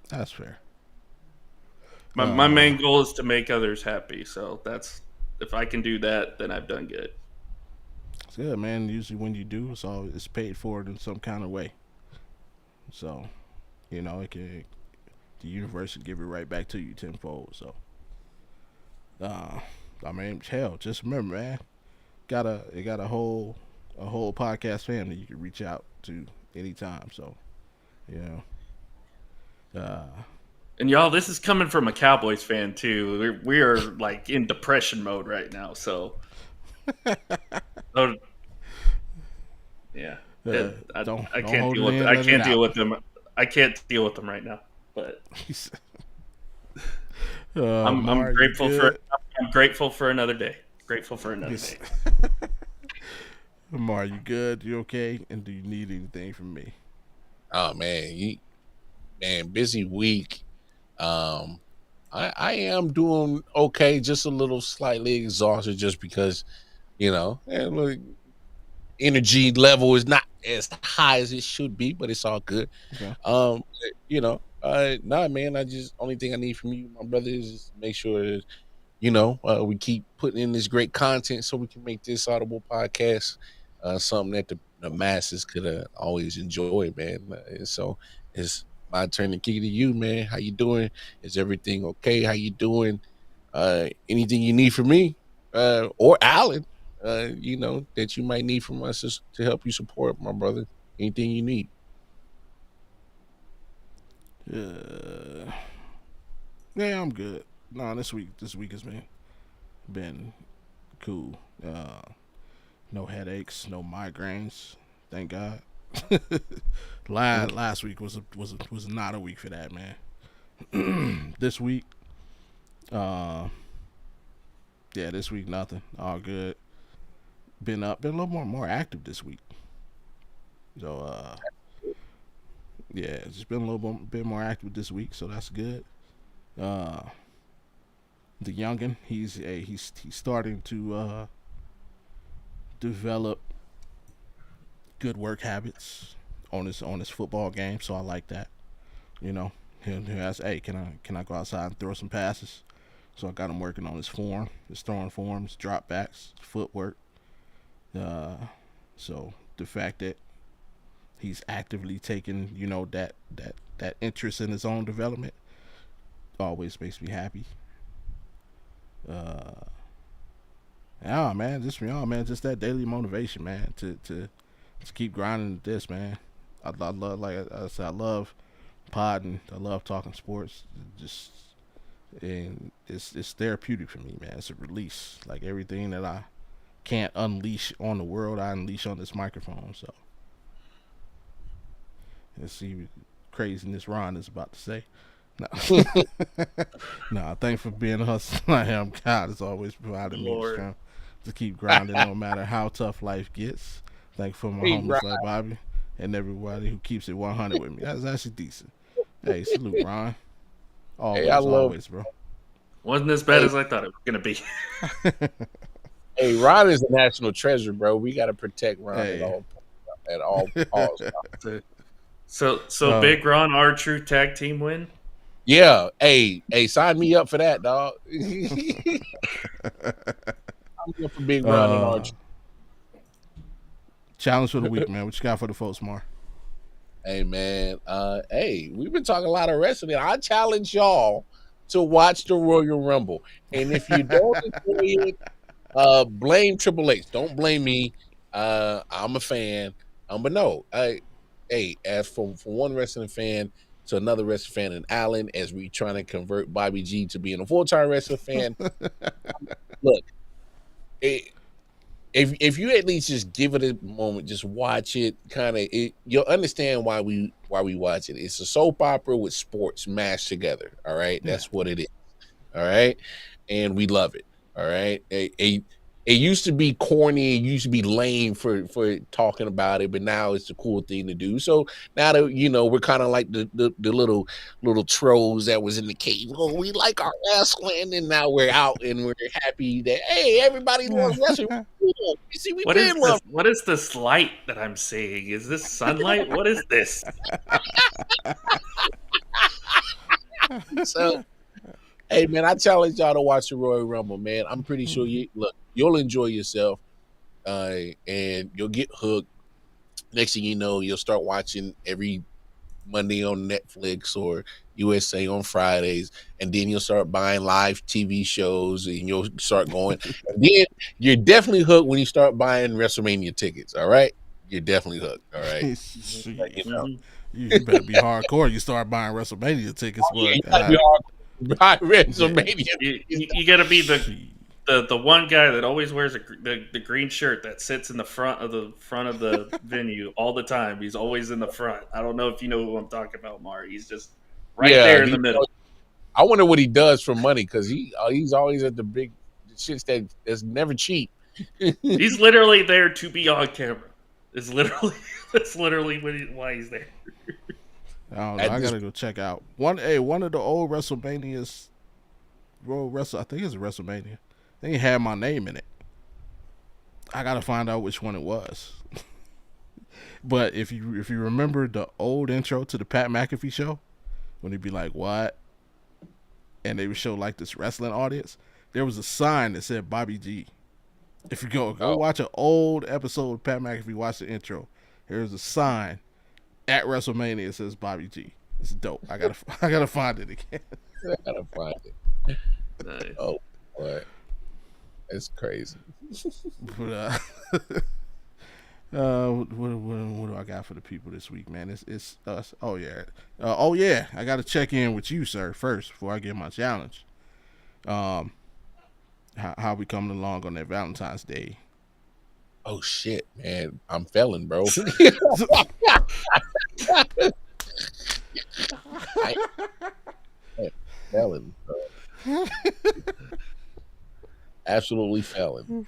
That's fair. My main goal is to make others happy. So if I can do that, then I've done good. It's good, man. Usually when you do, it's paid for in some kind of way. So, the universe will give it right back to you tenfold. So, I mean, hell, just remember, man, it got a whole podcast family you can reach out to anytime. So, And y'all, this is coming from a Cowboys fan too. We are like in depression mode right now. So, yeah, I can't deal with. I can't deal with them. I can't deal with them right now. But I'm grateful for. I'm grateful for another day. Grateful for another day. Amar, you good? You okay? And do you need anything from me? Oh man, busy week. I am doing okay, just a little slightly exhausted, just because energy level is not as high as it should be, but it's all good. Okay. Nah, man. Only thing I need from you, my brother, is just make sure that we keep putting in this great content so we can make this Audible podcast something that the masses could always enjoy, man. And so it's my turn to kick it to you, man. How you doing? Is everything okay? How you doing? Anything you need from me or Alan, that you might need from us to help you support, my brother. Anything you need. Yeah, I'm good. No, this week has been cool. No headaches, no migraines. Thank God. Last week was not a week for that, man. This week, this week nothing. All good. Been a little more active this week. So just been a little bit more active this week, so that's good. The youngin, he's starting to develop good work habits on his football game, so I like that. He asks, "Hey, can I go outside and throw some passes?" So I got him working on his throwing forms, drop backs, footwork. So the fact that he's actively taking that interest in his own development always makes me happy. Just that daily motivation, man, to keep grinding at this, man. I love, like I said, I love podding. I love talking sports. And it's therapeutic for me, man. It's a release. Like everything that I can't unleash on the world, I unleash on this microphone. So let's see what craziness Ron is about to say. No, thanks for being a hustler. I am. God has always provided me the strength to keep grinding no matter how tough life gets. Thanks for my homies like Bobby and everybody who keeps it 100 with me. That's actually decent. Hey, salute, Ron. Always, bro. Wasn't as bad as I thought it was gonna be. Hey, Ron is a national treasure, bro. We got to protect Ron at all costs. So Big Ron, our true tag team win. Yeah, hey, sign me up for that, dog. I'm up for Big Ron and Archer. Challenge for the week, man. What you got for the folks, Mar? Hey man, hey, we've been talking a lot of wrestling. I challenge y'all to watch the Royal Rumble, and if you don't enjoy it, blame Triple H. Don't blame me. I'm a fan. But no, hey, as from one wrestling fan to another wrestling fan in Allen, as we trying to convert Bobby G to being a full-time wrestling fan, look, it, if you at least just give it a moment, just watch it, you'll understand why we watch it. It's a soap opera with sports mashed together. All right, Yeah. that's what it is. All right, and we love it. All right, it used to be corny, it used to be lame for talking about it, but now it's a cool thing to do. So now that we're kind of like the little trolls that was in the cave. Oh, we like our wrestling, and now we're out and we're happy that hey, everybody loves wrestling. You see, we What been is this? love. What is this light that I'm seeing? Is this sunlight? What is this? So hey man, I challenge y'all to watch the Royal Rumble, man. I'm pretty sure you'll enjoy yourself, and you'll get hooked. Next thing you know, you'll start watching every Monday on Netflix or USA on Fridays, and then you'll start buying live TV shows, and you'll start going. And then you're definitely hooked when you start buying WrestleMania tickets. All right, you're definitely hooked. All right, You better be hardcore. You start buying WrestleMania tickets, yeah, but you gotta be hard buy WrestleMania. You got to be the one guy that always wears the green shirt that sits in the front of the venue all the time. He's always in the front. I don't know if you know who I'm talking about, Mar. He's just right there in the middle. I wonder what he does for money because he's always at the big shits that's never cheap. He's literally there to be on camera. That's literally why he's there. I don't know. I gotta go check out one of the old WrestleManias. I think it's WrestleMania. They had my name in it. I gotta find out which one it was. But if you remember the old intro to the Pat McAfee show, when he'd be like, "What?" and they would show like this wrestling audience, there was a sign that said Bobby G. If you go watch an old episode of Pat McAfee, watch the intro. There's a sign at WrestleMania that says Bobby G. It's dope. I gotta find it again. I gotta find it. Nice. Oh, boy. It's crazy. But what do I got for the people this week, man? It's us. Oh yeah. I got to check in with you, sir, first before I get my challenge. How we coming along on that Valentine's Day? Oh shit, man! I'm felon, bro. Felon, bro. Absolutely felon.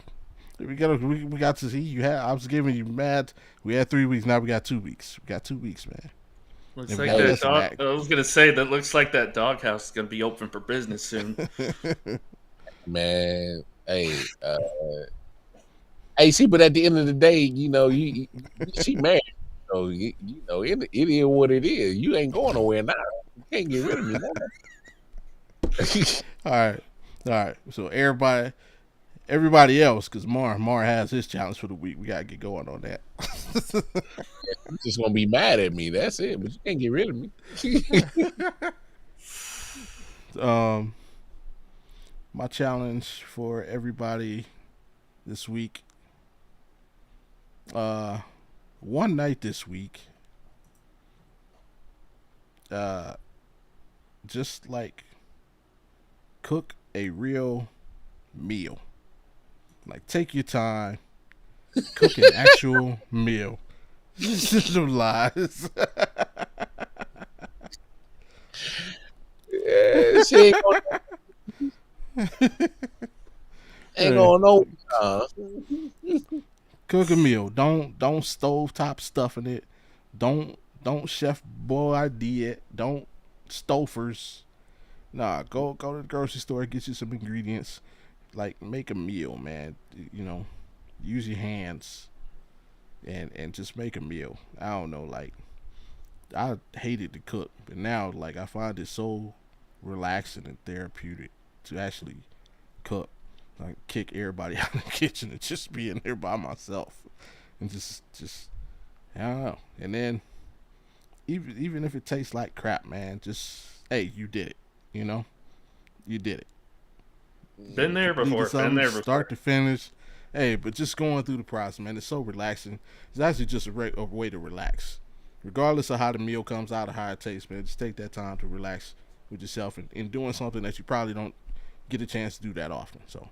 We got to see you had. I was giving you mad. We had 3 weeks. Now we got 2 weeks. We got 2 weeks, man. Looks like that dog. I was gonna say that looks like that doghouse is gonna be open for business soon. Man, hey, see, but at the end of the day, she married. So it is what it is. You ain't going nowhere now. You can't get rid of me now. All right. So everybody else, because Mar has his challenge for the week. We gotta get going on that. You're just gonna be mad at me. That's it. But you can't get rid of me. My challenge for everybody this week. One night this week. Just like cook a real meal. Like take your time, cook an actual meal. No lies. Yeah, she ain't gonna know. Cook a meal. Don't stovetop stuff in it. Don't chef boyardee it. Don't stofers. Nah, go to the grocery store, get you some ingredients. Like make a meal, man. Use your hands and just make a meal. I don't know, like I hated to cook, but now like I find it so relaxing and therapeutic to actually cook. Like kick everybody out of the kitchen and just be in there by myself and just I don't know. And then even if it tastes like crap, man, just hey, you did it. You know, you did it. Been there before. Been there before. Start to finish. Hey, but just going through the process, man, it's so relaxing. It's actually just a way to relax, regardless of how the meal comes out or how it tastes, man. Just take that time to relax with yourself and doing something that you probably don't get a chance to do that often. So,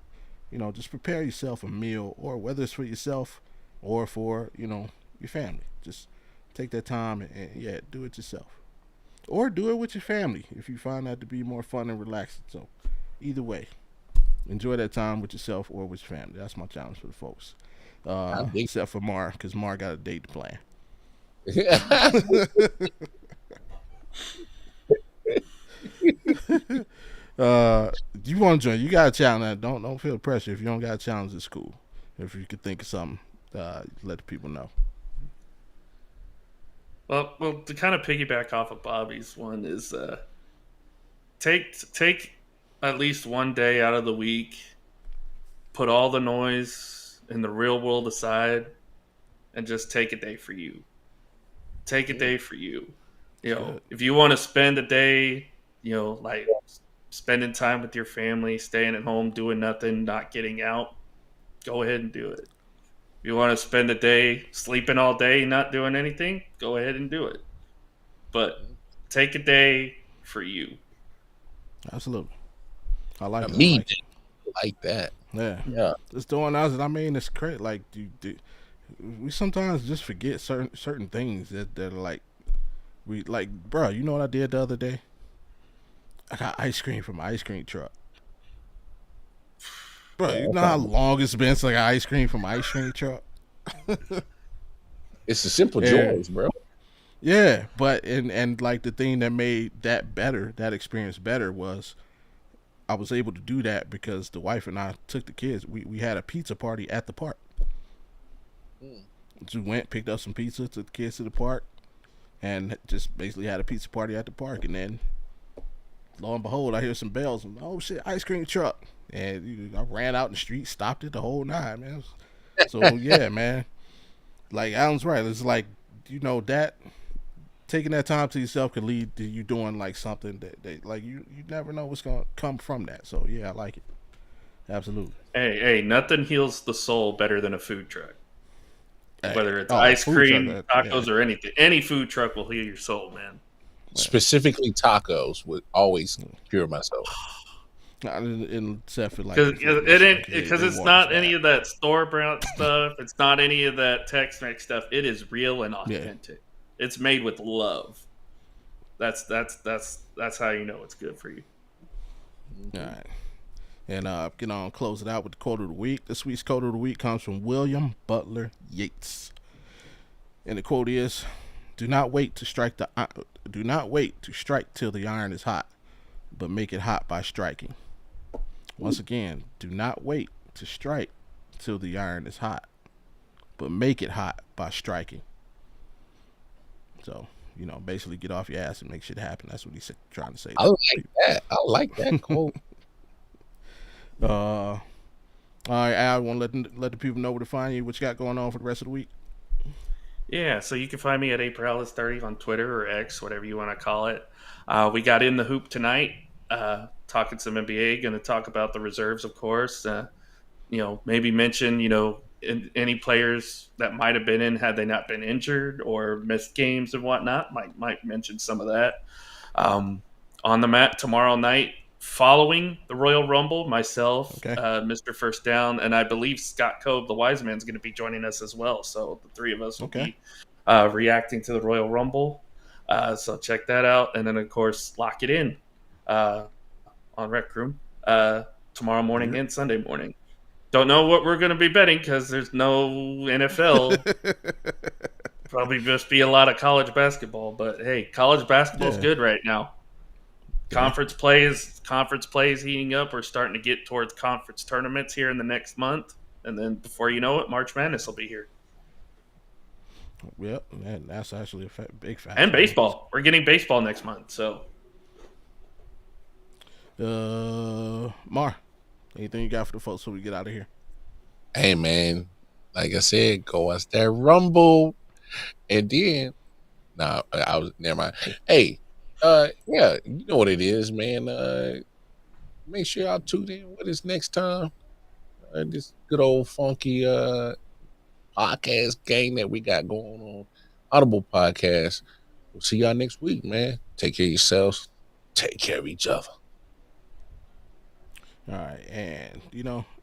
just prepare yourself a meal, or whether it's for yourself or for your family. Just take that time and yeah, do it yourself, or do it with your family if you find that to be more fun and relaxing. So, either way, enjoy that time with yourself or with your family. That's my challenge for the folks. Except for Mar, because Mar got a date to plan. You want to join? You got a challenge. Don't feel pressure. If you don't got a challenge, it's cool. If you could think of something, let the people know. Well, to kind of piggyback off of Bobby's one is take at least one day out of the week, put all the noise in the real world aside, and just take a day for you. Take a day for you. If you want to spend a day, like spending time with your family, staying at home, doing nothing, not getting out, go ahead and do it. If you want to spend a day sleeping all day, not doing anything, go ahead and do it. But take a day for you. Absolutely. I like that. Me, like that. Yeah. Just doing that. I mean, it's crazy. Like, we sometimes just forget certain things that are like, we like, bro. You know what I did the other day? I got ice cream from an ice cream truck. Bro, you know how long it's been since I got ice cream from an ice cream truck? It's the simple joys, bro. Yeah, but and like the thing that made that experience better was I was able to do that because the wife and I took the kids. We had a pizza party at the park. So we went, picked up some pizza, took the kids to the park, and just basically had a pizza party at the park. And then, lo and behold, I hear some bells. And, oh shit, ice cream truck! And I ran out in the street, stopped it the whole night, man. So yeah, man. Like Alan's right. It's like that taking that time to yourself could lead to you doing like something that like you never know what's gonna come from that. So yeah, I like it. Absolutely. Hey, nothing heals the soul better than a food truck. Whether it's ice cream, tacos, or anything. Any food truck will heal your soul, man. Specifically tacos would always cure my soul. Except for like because it's not any of that store brand stuff. It's not any of that Tex-Mex stuff. It is real and authentic. Yeah. It's made with love. That's how you know it's good for you. All right. And close it out with the quote of the week. This week's quote of the week comes from William Butler Yeats, and the quote is: "Do not wait to strike till the iron is hot, but make it hot by striking." Once again, do not wait to strike till the iron is hot, but make it hot by striking. So, basically get off your ass and make shit happen. That's what he's trying to say. I like that quote. All right, Al, I want to let the people know where to find you, what you got going on for the rest of the week. Yeah, so you can find me at April30 on Twitter or X, whatever you want to call it. We got in the hoop tonight, talking some NBA, going to talk about the reserves, of course. Maybe mention, any players that might have been in had they not been injured or missed games and whatnot. Might mention some of that. On the mat tomorrow night, following the Royal Rumble, myself, Mr. First Down, and I believe Scott Cove, the Wise Man, is going to be joining us as well. So the three of us will be reacting to the Royal Rumble. So check that out. And then, of course, lock it in on Rec Room tomorrow morning and Sunday morning. Don't know what we're going to be betting because there's no NFL. Probably just be a lot of college basketball. But, hey, college basketball's good right now. Conference play is heating up. We're starting to get towards conference tournaments here in the next month. And then before you know it, March Madness will be here. Yep, and that's actually a big factor. And baseball. We're getting baseball next month. So Mar, anything you got for the folks so we get out of here? Hey man, like I said, go watch that Rumble, and then I was never mind. Hey, yeah, you know what it is, man. Make sure y'all tune in with us next time. This good old funky podcast game that we got going on, Audible podcast. We'll see y'all next week, man. Take care of yourselves. Take care of each other. All right, and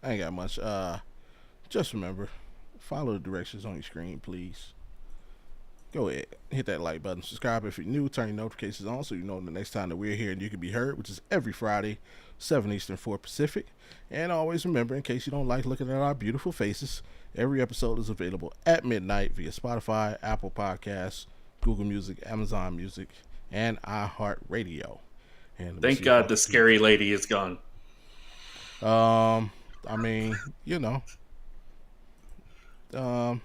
I ain't got much. Just remember, follow the directions on your screen, please. Go ahead, hit that like button, subscribe if you're new, turn your notifications on so you know the next time that we're here and you can be heard, which is every Friday, 7 Eastern, 4 Pacific. And always remember, in case you don't like looking at our beautiful faces, every episode is available at midnight via Spotify, Apple Podcasts, Google Music, Amazon Music, and iHeartRadio. And thank God the scary lady is gone. I mean, Uh-oh.